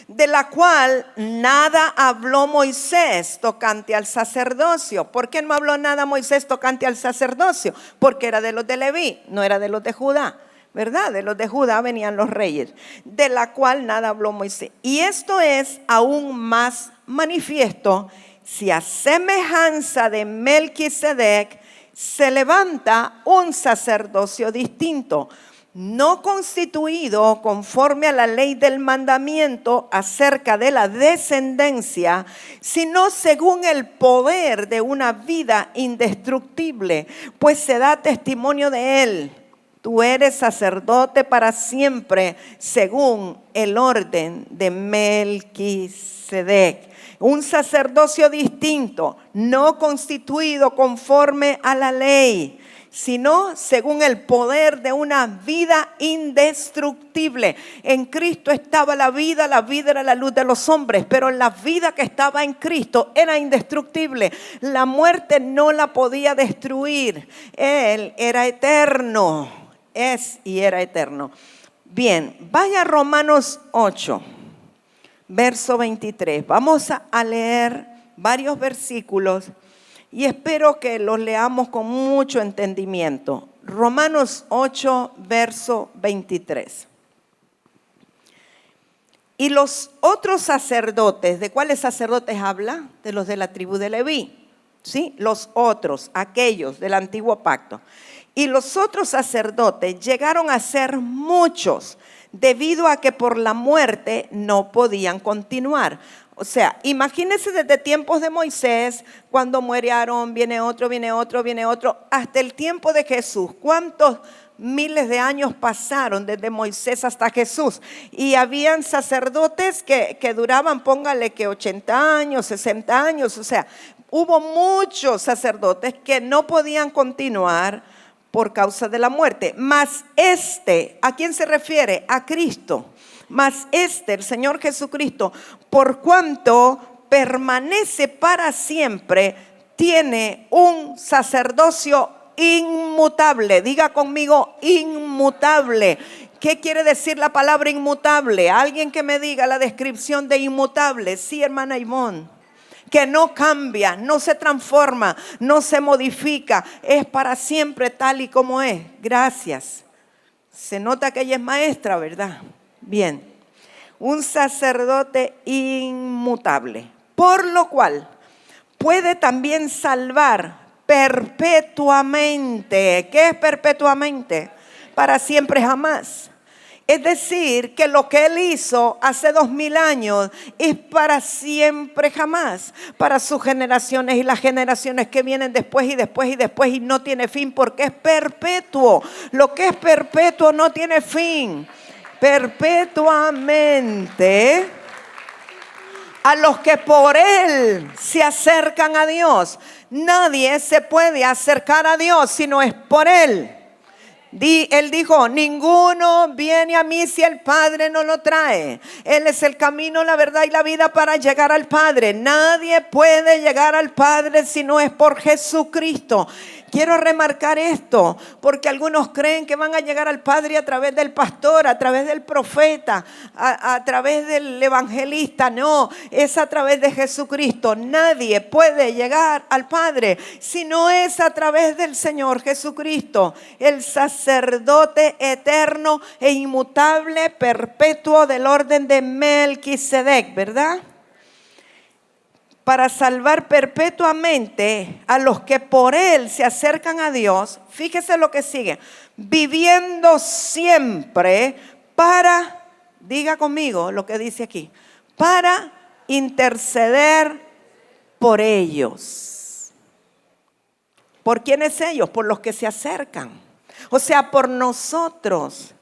de la cual nada habló Moisés tocante al sacerdocio. ¿Por qué no habló nada Moisés tocante al sacerdocio? Porque era de los de Leví, no era de los de Judá, ¿verdad? De los de Judá venían los reyes, de la cual nada habló Moisés. Y esto es aún más manifiesto si a semejanza de Melquisedec se levanta un sacerdocio distinto, no constituido conforme a la ley del mandamiento acerca de la descendencia, sino según el poder de una vida indestructible, pues se da testimonio de él. Tú eres sacerdote para siempre, según el orden de Melquisedec. Un sacerdocio distinto, no constituido conforme a la ley, sino según el poder de una vida indestructible. En Cristo estaba la vida era la luz de los hombres, pero la vida que estaba en Cristo era indestructible. La muerte no la podía destruir. Él era eterno, es y era eterno. Bien, vaya a Romanos 8. Verso 23. Vamos a leer varios versículos y espero que los leamos con mucho entendimiento. Romanos 8, verso 23. Y los otros sacerdotes, ¿de cuáles sacerdotes habla? De los de la tribu de Leví, ¿sí? Los otros, aquellos del antiguo pacto. Y los otros sacerdotes llegaron a ser muchos, debido a que por la muerte no podían continuar. O sea, imagínense desde tiempos de Moisés, cuando muere Aarón, viene otro, hasta el tiempo de Jesús. ¿Cuántos miles de años pasaron desde Moisés hasta Jesús? Y habían sacerdotes que duraban, póngale que 80 años, 60 años. O sea, hubo muchos sacerdotes que no podían continuar por causa de la muerte. Mas ¿a quién se refiere? A Cristo. Mas el Señor Jesucristo, por cuanto permanece para siempre, tiene un sacerdocio inmutable. Diga conmigo, inmutable. ¿Qué quiere decir la palabra inmutable? Alguien que me diga la descripción de inmutable. Sí, hermana Ivonne. Que no cambia, no se transforma, no se modifica. Es para siempre tal y como es. Gracias. Se nota que ella es maestra, ¿verdad? Bien. Un sacerdote inmutable. Por lo cual puede también salvar perpetuamente. ¿Qué es perpetuamente? Para siempre jamás. Es decir, que lo que Él hizo hace 2000 años es para siempre jamás, para sus generaciones y las generaciones que vienen después y después y después, y no tiene fin porque es perpetuo. Lo que es perpetuo no tiene fin. Perpetuamente a los que por Él se acercan a Dios. Nadie se puede acercar a Dios si no es por Él. Él dijo, ninguno viene a mí si el Padre no lo trae. Él es el camino, la verdad y la vida para llegar al Padre. Nadie puede llegar al Padre si no es por Jesucristo. Quiero remarcar esto porque algunos creen que van a llegar al Padre a través del pastor, a través del profeta, a través del evangelista. No, es a través de Jesucristo. Nadie puede llegar al Padre si no es a través del Señor Jesucristo, el sacerdote eterno e inmutable, perpetuo del orden de Melquisedec, ¿verdad? Para salvar perpetuamente a los que por Él se acercan a Dios. Fíjese lo que sigue. Viviendo siempre para, diga conmigo lo que dice aquí, para interceder por ellos. ¿Por quiénes ellos? Por los que se acercan. O sea, por nosotros.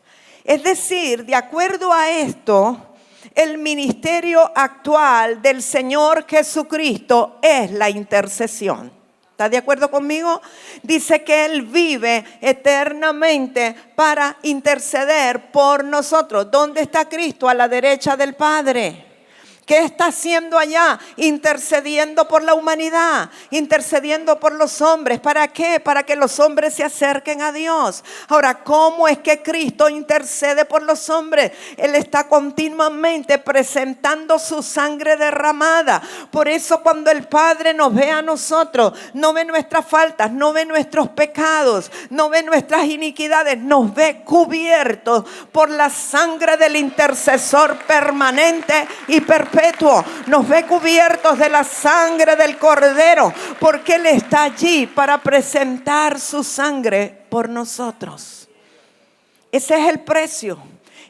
Es decir, de acuerdo a esto, el ministerio actual del Señor Jesucristo es la intercesión. ¿Está de acuerdo conmigo? Dice que Él vive eternamente para interceder por nosotros. ¿Dónde está Cristo? A la derecha del Padre. ¿Qué está haciendo allá? Intercediendo por la humanidad, intercediendo por los hombres. ¿Para qué? Para que los hombres se acerquen a Dios. Ahora, ¿cómo es que Cristo intercede por los hombres? Él está continuamente presentando su sangre derramada. Por eso cuando el Padre nos ve a nosotros, no ve nuestras faltas, no ve nuestros pecados, no ve nuestras iniquidades, nos ve cubiertos por la sangre del intercesor permanente y perpetuo. Nos ve cubiertos de la sangre del Cordero, porque Él está allí para presentar su sangre por nosotros. Ese es el precio.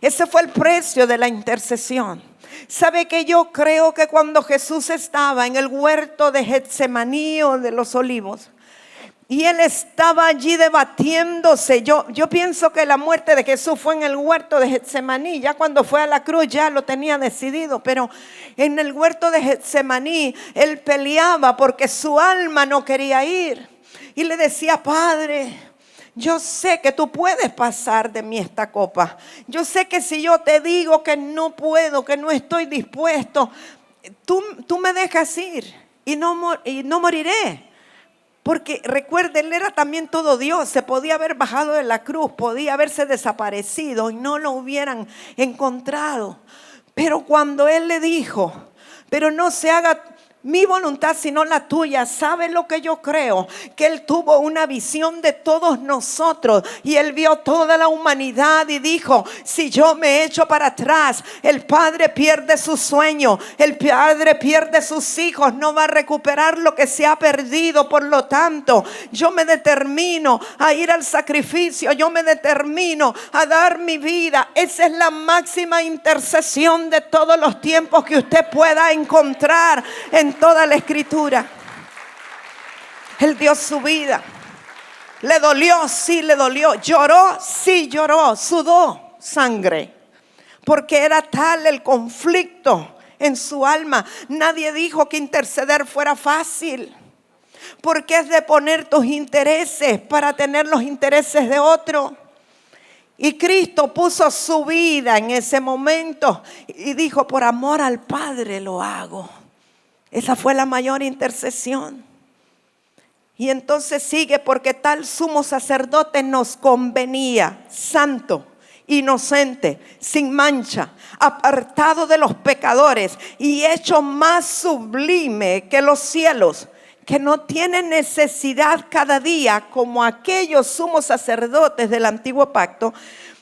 Ese fue el precio de la intercesión. ¿Sabe que yo creo que cuando Jesús estaba en el huerto de Getsemaní o de los Olivos, y Él estaba allí debatiéndose? Yo pienso que la muerte de Jesús fue en el huerto de Getsemaní. Ya cuando fue a la cruz ya lo tenía decidido. Pero en el huerto de Getsemaní Él peleaba porque su alma no quería ir. Y le decía, Padre, yo sé que tú puedes pasar de mí esta copa. Yo sé que si yo te digo que no puedo, que no estoy dispuesto, tú me dejas ir y no moriré. Porque recuerde, Él era también todo Dios. Se podía haber bajado de la cruz, podía haberse desaparecido y no lo hubieran encontrado. Pero cuando Él le dijo, pero no se haga mi voluntad sino la tuya, ¿sabe lo que yo creo? Que Él tuvo una visión de todos nosotros y Él vio toda la humanidad y dijo, si yo me echo para atrás, el Padre pierde su sueño, el Padre pierde sus hijos, no va a recuperar lo que se ha perdido. Por lo tanto, yo me determino a ir al sacrificio, yo me determino a dar mi vida. Esa es la máxima intercesión de todos los tiempos que usted pueda encontrar en toda la Escritura. Él dio su vida. Le dolió, sí le dolió. Lloró, sí lloró. Sudó sangre, porque era tal el conflicto en su alma. Nadie dijo que interceder fuera fácil, porque es de poner tus intereses para tener los intereses de otro. Y Cristo puso su vida en ese momento y dijo, por amor al Padre lo hago. Esa fue la mayor intercesión. Y entonces sigue, porque tal sumo sacerdote nos convenía, santo, inocente, sin mancha, apartado de los pecadores y hecho más sublime que los cielos, que no tiene necesidad cada día, como aquellos sumos sacerdotes del antiguo pacto,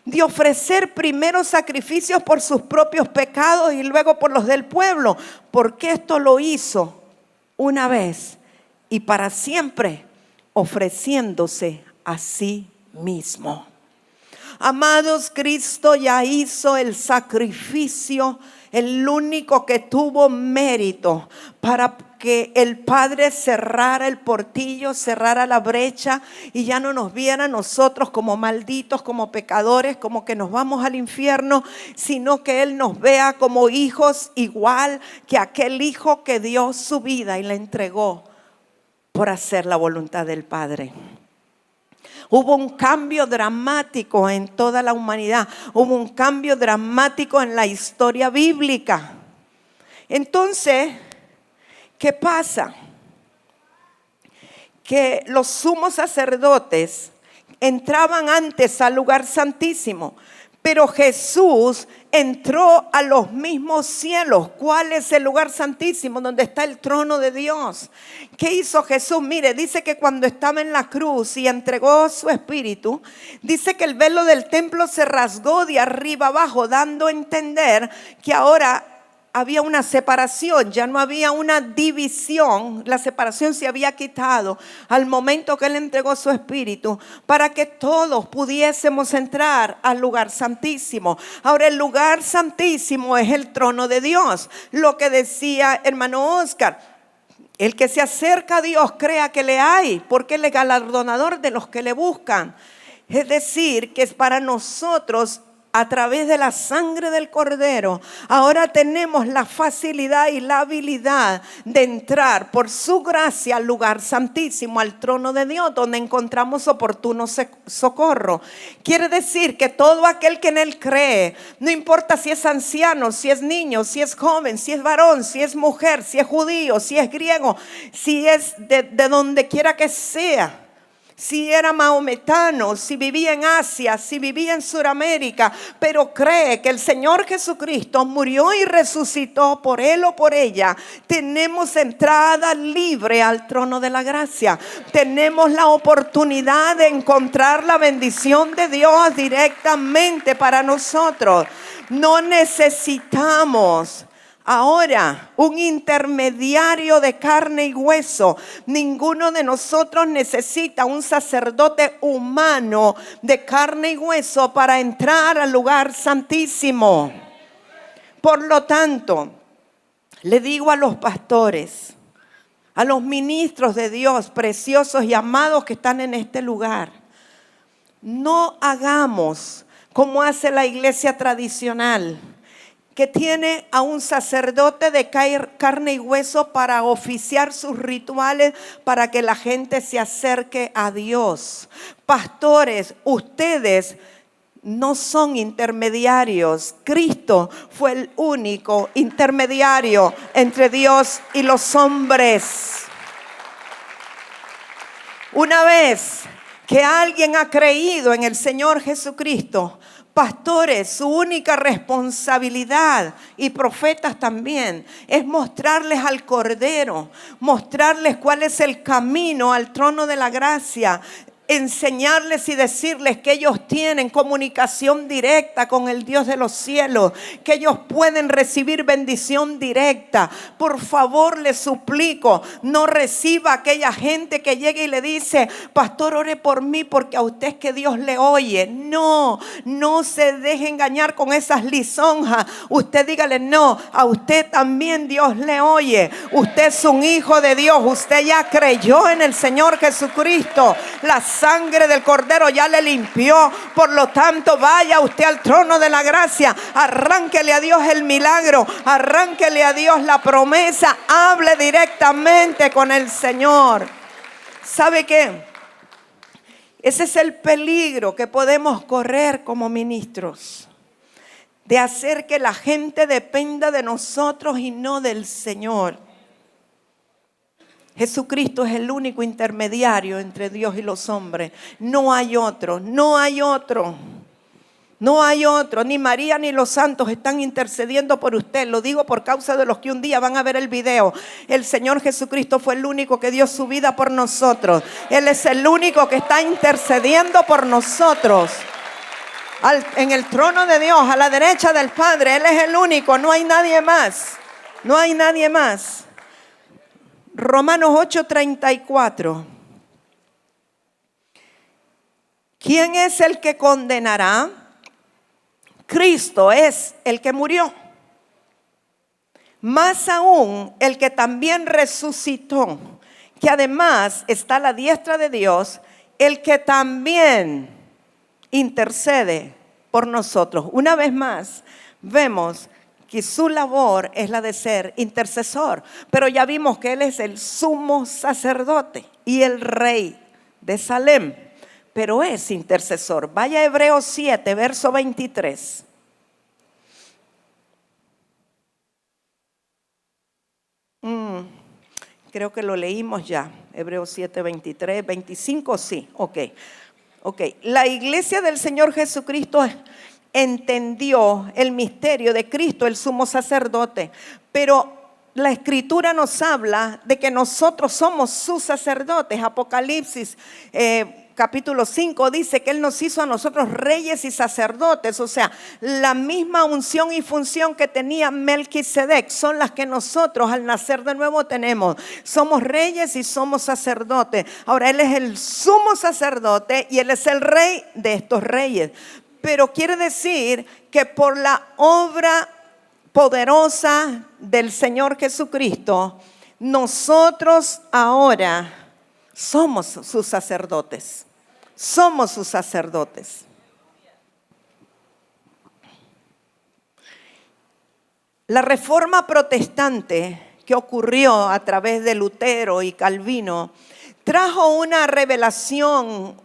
de ofrecer primero sacrificios por sus propios pecados y luego por los del pueblo, porque esto lo hizo una vez y para siempre, ofreciéndose a sí mismo. Amados, Cristo ya hizo el sacrificio, el único que tuvo mérito para que el Padre cerrara el portillo, cerrara la brecha y ya no nos viera a nosotros como malditos, como pecadores, como que nos vamos al infierno, sino que Él nos vea como hijos, igual que aquel hijo que dio su vida y la entregó por hacer la voluntad del Padre. Hubo un cambio dramático en toda la humanidad. Hubo un cambio dramático en la historia bíblica. Entonces, ¿qué pasa? Que los sumos sacerdotes entraban antes al lugar santísimo, pero Jesús entró a los mismos cielos. ¿Cuál es el lugar santísimo? Donde está el trono de Dios. ¿Qué hizo Jesús? Mire, dice que cuando estaba en la cruz y entregó su espíritu, dice que el velo del templo se rasgó de arriba abajo, dando a entender que ahora había una separación, ya no había una división. La separación se había quitado al momento que Él entregó su espíritu para que todos pudiésemos entrar al lugar santísimo. Ahora, el lugar santísimo es el trono de Dios. Lo que decía hermano Oscar: el que se acerca a Dios crea que le hay, porque Él es galardonador de los que le buscan. Es decir, que es para nosotros, a través de la sangre del Cordero, ahora tenemos la facilidad y la habilidad de entrar por su gracia al lugar santísimo, al trono de Dios, donde encontramos oportuno socorro. Quiere decir que todo aquel que en Él cree, no importa si es anciano, si es niño, si es joven, si es varón, si es mujer, si es judío, si es griego, si es de donde quiera que sea, si era maometano, si vivía en Asia, si vivía en Sudamérica, pero cree que el Señor Jesucristo murió y resucitó por él o por ella, tenemos entrada libre al trono de la gracia. Tenemos la oportunidad de encontrar la bendición de Dios directamente para nosotros. No necesitamos ahora un intermediario de carne y hueso. Ninguno de nosotros necesita un sacerdote humano de carne y hueso para entrar al lugar santísimo. Por lo tanto, le digo a los pastores, a los ministros de Dios preciosos y amados que están en este lugar, no hagamos como hace la iglesia tradicional, que tiene a un sacerdote de carne y hueso para oficiar sus rituales, para que la gente se acerque a Dios. Pastores, ustedes no son intermediarios. Cristo fue el único intermediario entre Dios y los hombres. Una vez que alguien ha creído en el Señor Jesucristo, pastores, su única responsabilidad, y profetas también, es mostrarles al Cordero, mostrarles cuál es el camino al trono de la gracia, enseñarles y decirles que ellos tienen comunicación directa con el Dios de los cielos, que ellos pueden recibir bendición directa. Por favor, les suplico, no reciba a aquella gente que llegue y le dice: pastor, ore por mí porque a usted es que Dios le oye. No se deje engañar con esas lisonjas. Usted dígale: no, a usted también Dios le oye. Usted es un hijo de Dios, usted ya creyó en el Señor Jesucristo. La sangre del Cordero ya le limpió. Por lo tanto, vaya usted al trono de la gracia, arránquele a Dios el milagro, arránquele a Dios la promesa, hable directamente con el Señor. ¿Sabe qué? Ese es el peligro que podemos correr como ministros, de hacer que la gente dependa de nosotros y no del Señor. Jesucristo es el único intermediario entre Dios y los hombres. No hay otro, no hay otro. No hay otro, ni María ni los santos están intercediendo por usted. Lo digo por causa de los que un día van a ver el video. El Señor Jesucristo fue el único que dio su vida por nosotros. Él es el único que está intercediendo por nosotros. En el trono de Dios, a la derecha del Padre. Él es el único, no hay nadie más. No hay nadie más. Romanos 8:34. ¿Quién es el que condenará? Cristo es el que murió. Más aún, el que también resucitó, que además está a la diestra de Dios, el que también intercede por nosotros. Una vez más, vemos que su labor es la de ser intercesor. Pero ya vimos que Él es el sumo sacerdote y el rey de Salem. Pero es intercesor. Vaya a Hebreos 7, verso 23. Creo que lo leímos ya. Hebreos 7, 23, 25, sí. Ok. La iglesia del Señor Jesucristo entendió el misterio de Cristo, el sumo sacerdote. Pero la Escritura nos habla de que nosotros somos sus sacerdotes. Apocalipsis capítulo 5 dice que Él nos hizo a nosotros reyes y sacerdotes. O sea, la misma unción y función que tenía Melquisedec son las que nosotros al nacer de nuevo tenemos. Somos reyes y somos sacerdotes. Ahora Él es el sumo sacerdote y Él es el rey de estos reyes. Pero quiere decir que por la obra poderosa del Señor Jesucristo, nosotros ahora somos sus sacerdotes. Somos sus sacerdotes. La reforma protestante que ocurrió a través de Lutero y Calvino trajo una revelación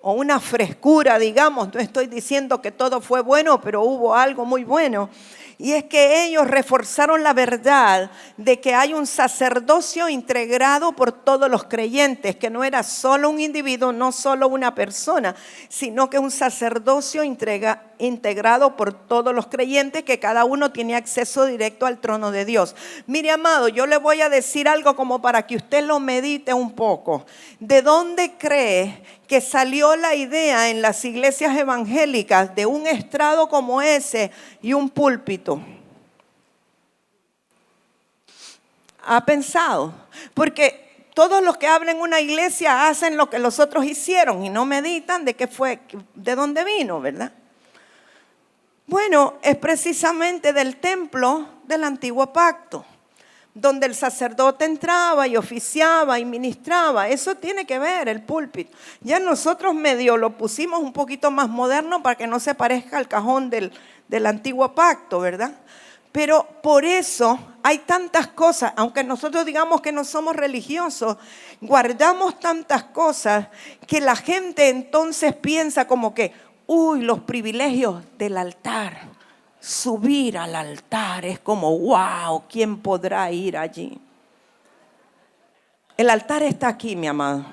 o una frescura, digamos. No estoy diciendo que todo fue bueno, pero hubo algo muy bueno. Y es que ellos reforzaron la verdad de que hay un sacerdocio integrado por todos los creyentes, que no era solo un individuo, no solo una persona, sino que un sacerdocio integrado por todos los creyentes, que cada uno tiene acceso directo al trono de Dios. Mire, amado, yo le voy a decir algo como para que usted lo medite un poco. ¿De dónde cree que salió la idea en las iglesias evangélicas de un estrado como ese y un púlpito? ¿Ha pensado? Porque todos los que hablan en una iglesia hacen lo que los otros hicieron y no meditan de qué fue, de dónde vino, ¿verdad? Bueno, es precisamente del templo del antiguo pacto, donde el sacerdote entraba y oficiaba y ministraba. Eso tiene que ver el púlpito. Ya nosotros medio lo pusimos un poquito más moderno para que no se parezca al cajón del antiguo pacto, ¿verdad? Pero por eso hay tantas cosas, aunque nosotros digamos que no somos religiosos, guardamos tantas cosas que la gente entonces piensa como que, uy, los privilegios del altar. Subir al altar es como, wow, ¿quién podrá ir allí? El altar está aquí, mi amado.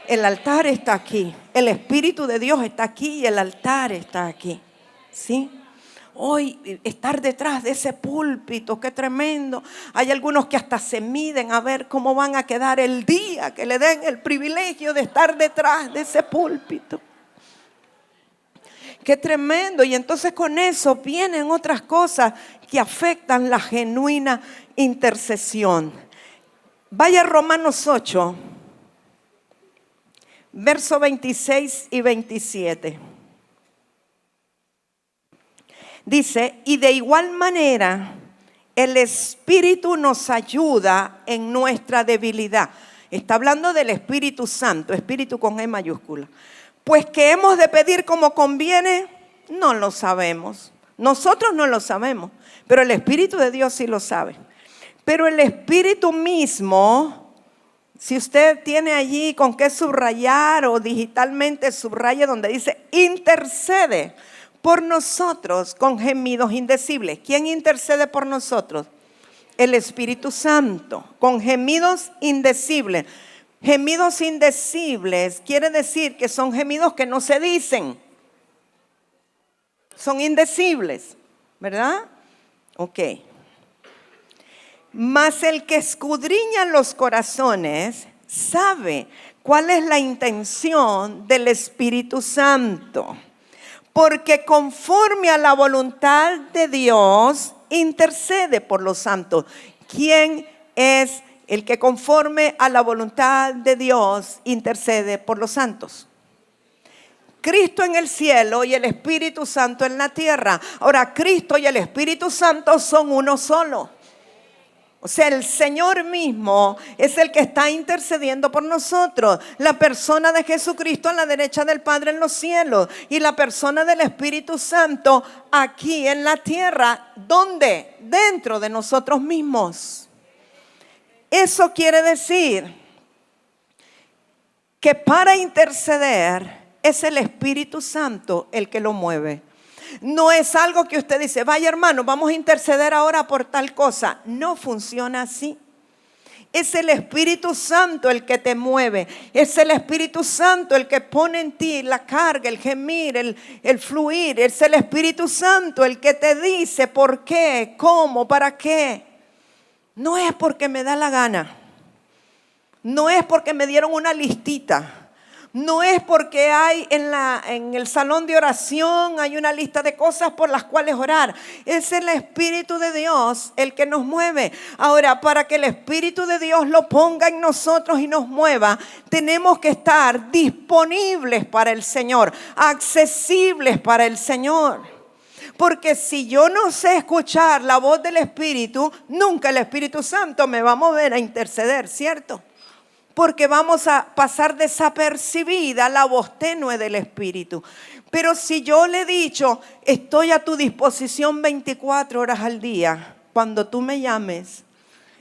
El altar está aquí. El Espíritu de Dios está aquí y el altar está aquí. ¿Sí? Hoy estar detrás de ese púlpito, qué tremendo. Hay algunos que hasta se miden a ver cómo van a quedar el día que le den el privilegio de estar detrás de ese púlpito. Qué tremendo. Y entonces con eso vienen otras cosas que afectan la genuina intercesión. Vaya a Romanos 8, versos 26 y 27. Dice, y de igual manera el Espíritu nos ayuda en nuestra debilidad. Está hablando del Espíritu Santo, Espíritu con E mayúscula. Pues que hemos de pedir como conviene, no lo sabemos. Nosotros no lo sabemos, pero el Espíritu de Dios sí lo sabe. Pero el Espíritu mismo, si usted tiene allí con qué subrayar o digitalmente subraye donde dice intercede por nosotros con gemidos indecibles. ¿Quién intercede por nosotros? el Espíritu Santo, con gemidos indecibles. Gemidos indecibles quiere decir que son gemidos que no se dicen. Son indecibles, ¿verdad? Ok. Mas el que escudriña los corazones sabe cuál es la intención del Espíritu Santo, porque conforme a la voluntad de Dios intercede por los santos. ¿Quién es el que conforme a la voluntad de Dios intercede por los santos? Cristo en el cielo y el Espíritu Santo en la tierra. Ahora, Cristo y el Espíritu Santo son uno solo. O sea, el Señor mismo es el que está intercediendo por nosotros. La persona de Jesucristo a la derecha del Padre en los cielos. Y la persona del Espíritu Santo aquí en la tierra. ¿Dónde? Dentro de nosotros mismos. Eso quiere decir que para interceder es el Espíritu Santo el que lo mueve. No es algo que usted dice, vaya hermano, vamos a interceder ahora por tal cosa. No funciona así. Es el Espíritu Santo el que te mueve. Es el Espíritu Santo el que pone en ti la carga, el gemir, el fluir. Es el Espíritu Santo el que te dice por qué, cómo, para qué. No es porque me da la gana. No es porque me dieron una listita. No es porque hay en el salón de oración hay una lista de cosas por las cuales orar. Es el Espíritu de Dios el que nos mueve. Ahora, para que el Espíritu de Dios lo ponga en nosotros y nos mueva, tenemos que estar disponibles para el Señor, accesibles para el Señor. Porque si yo no sé escuchar la voz del Espíritu, nunca el Espíritu Santo me va a mover a interceder, ¿cierto? Porque vamos a pasar desapercibida la voz tenue del Espíritu. Pero si yo le he dicho, estoy a tu disposición 24 horas al día, cuando tú me llames,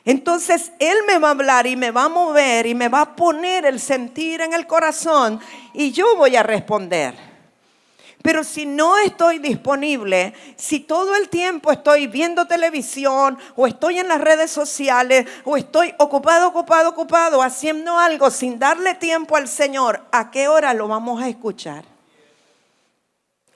entonces Él me va a hablar y me va a mover y me va a poner el sentir en el corazón y yo voy a responder. Pero si no estoy disponible, si todo el tiempo estoy viendo televisión o estoy en las redes sociales o estoy ocupado haciendo algo sin darle tiempo al Señor, ¿a qué hora lo vamos a escuchar?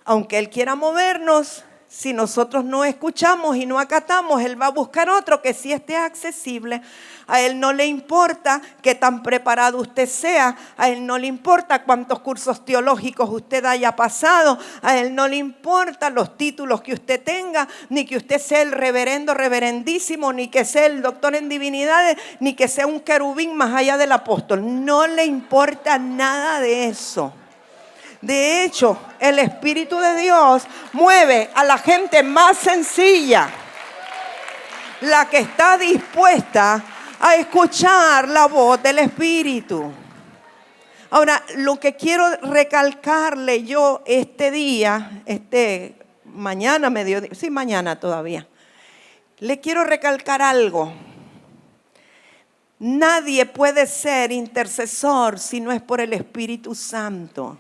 Aunque Él quiera movernos, si nosotros no escuchamos y no acatamos, Él va a buscar otro que sí esté accesible. A Él no le importa qué tan preparado usted sea. A Él no le importa cuántos cursos teológicos usted haya pasado. A Él no le importa los títulos que usted tenga, ni que usted sea el reverendo, reverendísimo, ni que sea el doctor en divinidades, ni que sea un querubín más allá del apóstol. No le importa nada de eso. De hecho, el Espíritu de Dios mueve a la gente más sencilla, la que está dispuesta a escuchar la voz del Espíritu. Ahora, lo que quiero recalcarle yo este día, mañana, mediodía, sí, mañana todavía, le quiero recalcar algo. Nadie puede ser intercesor si no es por el Espíritu Santo.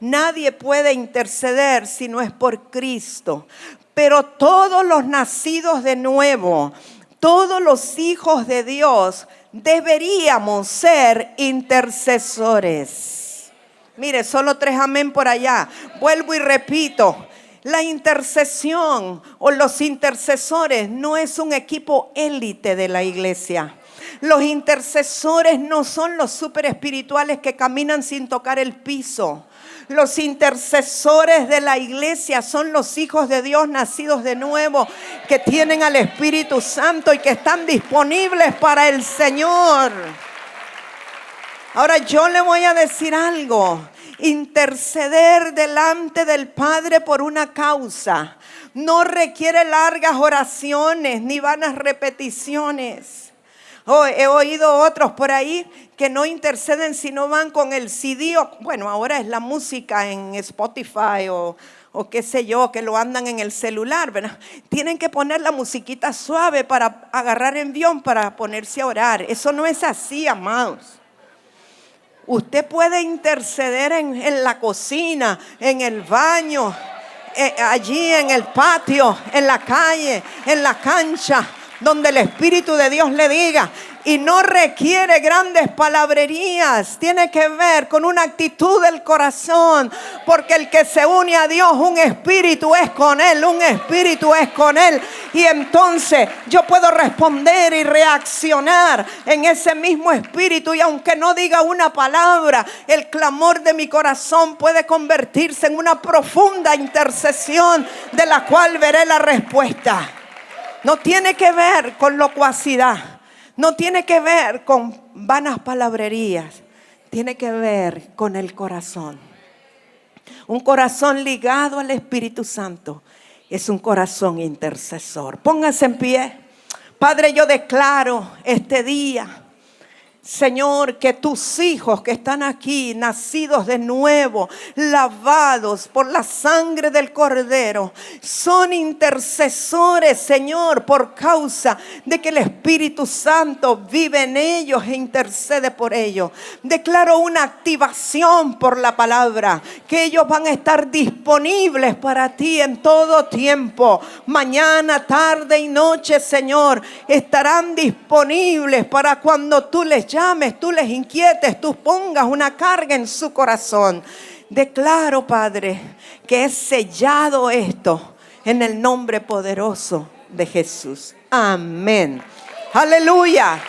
Nadie puede interceder si no es por Cristo. Pero todos los nacidos de nuevo, todos los hijos de Dios, deberíamos ser intercesores. Mire, solo 3 amén por allá. Vuelvo y repito. La intercesión o los intercesores no es un equipo élite de la iglesia. Los intercesores no son los super espirituales que caminan sin tocar el piso. Los intercesores de la iglesia son los hijos de Dios nacidos de nuevo, que tienen al Espíritu Santo y que están disponibles para el Señor. Ahora yo le voy a decir algo. Interceder delante del Padre por una causa no requiere largas oraciones ni vanas repeticiones. He oído otros por ahí que no interceden si no van con el CD. Bueno, ahora es la música en Spotify o qué sé yo, que lo andan en el celular, ¿verdad? Tienen que poner la musiquita suave para agarrar envión, para ponerse a orar. Eso no es así, amados. Usted puede interceder en la cocina, en el baño, allí en el patio, en la calle, en la cancha. donde el Espíritu de Dios le diga. Y no requiere grandes palabrerías, tiene que ver con una actitud del corazón, porque el que se une a Dios, un espíritu es con Él, un espíritu es con Él. Y entonces yo puedo responder y reaccionar en ese mismo espíritu, y aunque no diga una palabra, el clamor de mi corazón puede convertirse en una profunda intercesión de la cual veré la respuesta. No tiene que ver con locuacidad. No tiene que ver con vanas palabrerías, tiene que ver con el corazón. Un corazón ligado al Espíritu Santo es un corazón intercesor. Pónganse en pie. Padre, yo declaro este día, Señor, que tus hijos que están aquí, nacidos de nuevo, lavados por la sangre del Cordero, son intercesores, Señor, por causa de que el Espíritu Santo vive en ellos e intercede por ellos. Declaro una activación por la palabra, que ellos van a estar disponibles para ti en todo tiempo. Mañana, tarde y noche, Señor, estarán disponibles para cuando tú les llames, tú les inquietes, tú pongas una carga en su corazón. Declaro, Padre, que es sellado esto en el nombre poderoso de Jesús. Amén. Aleluya.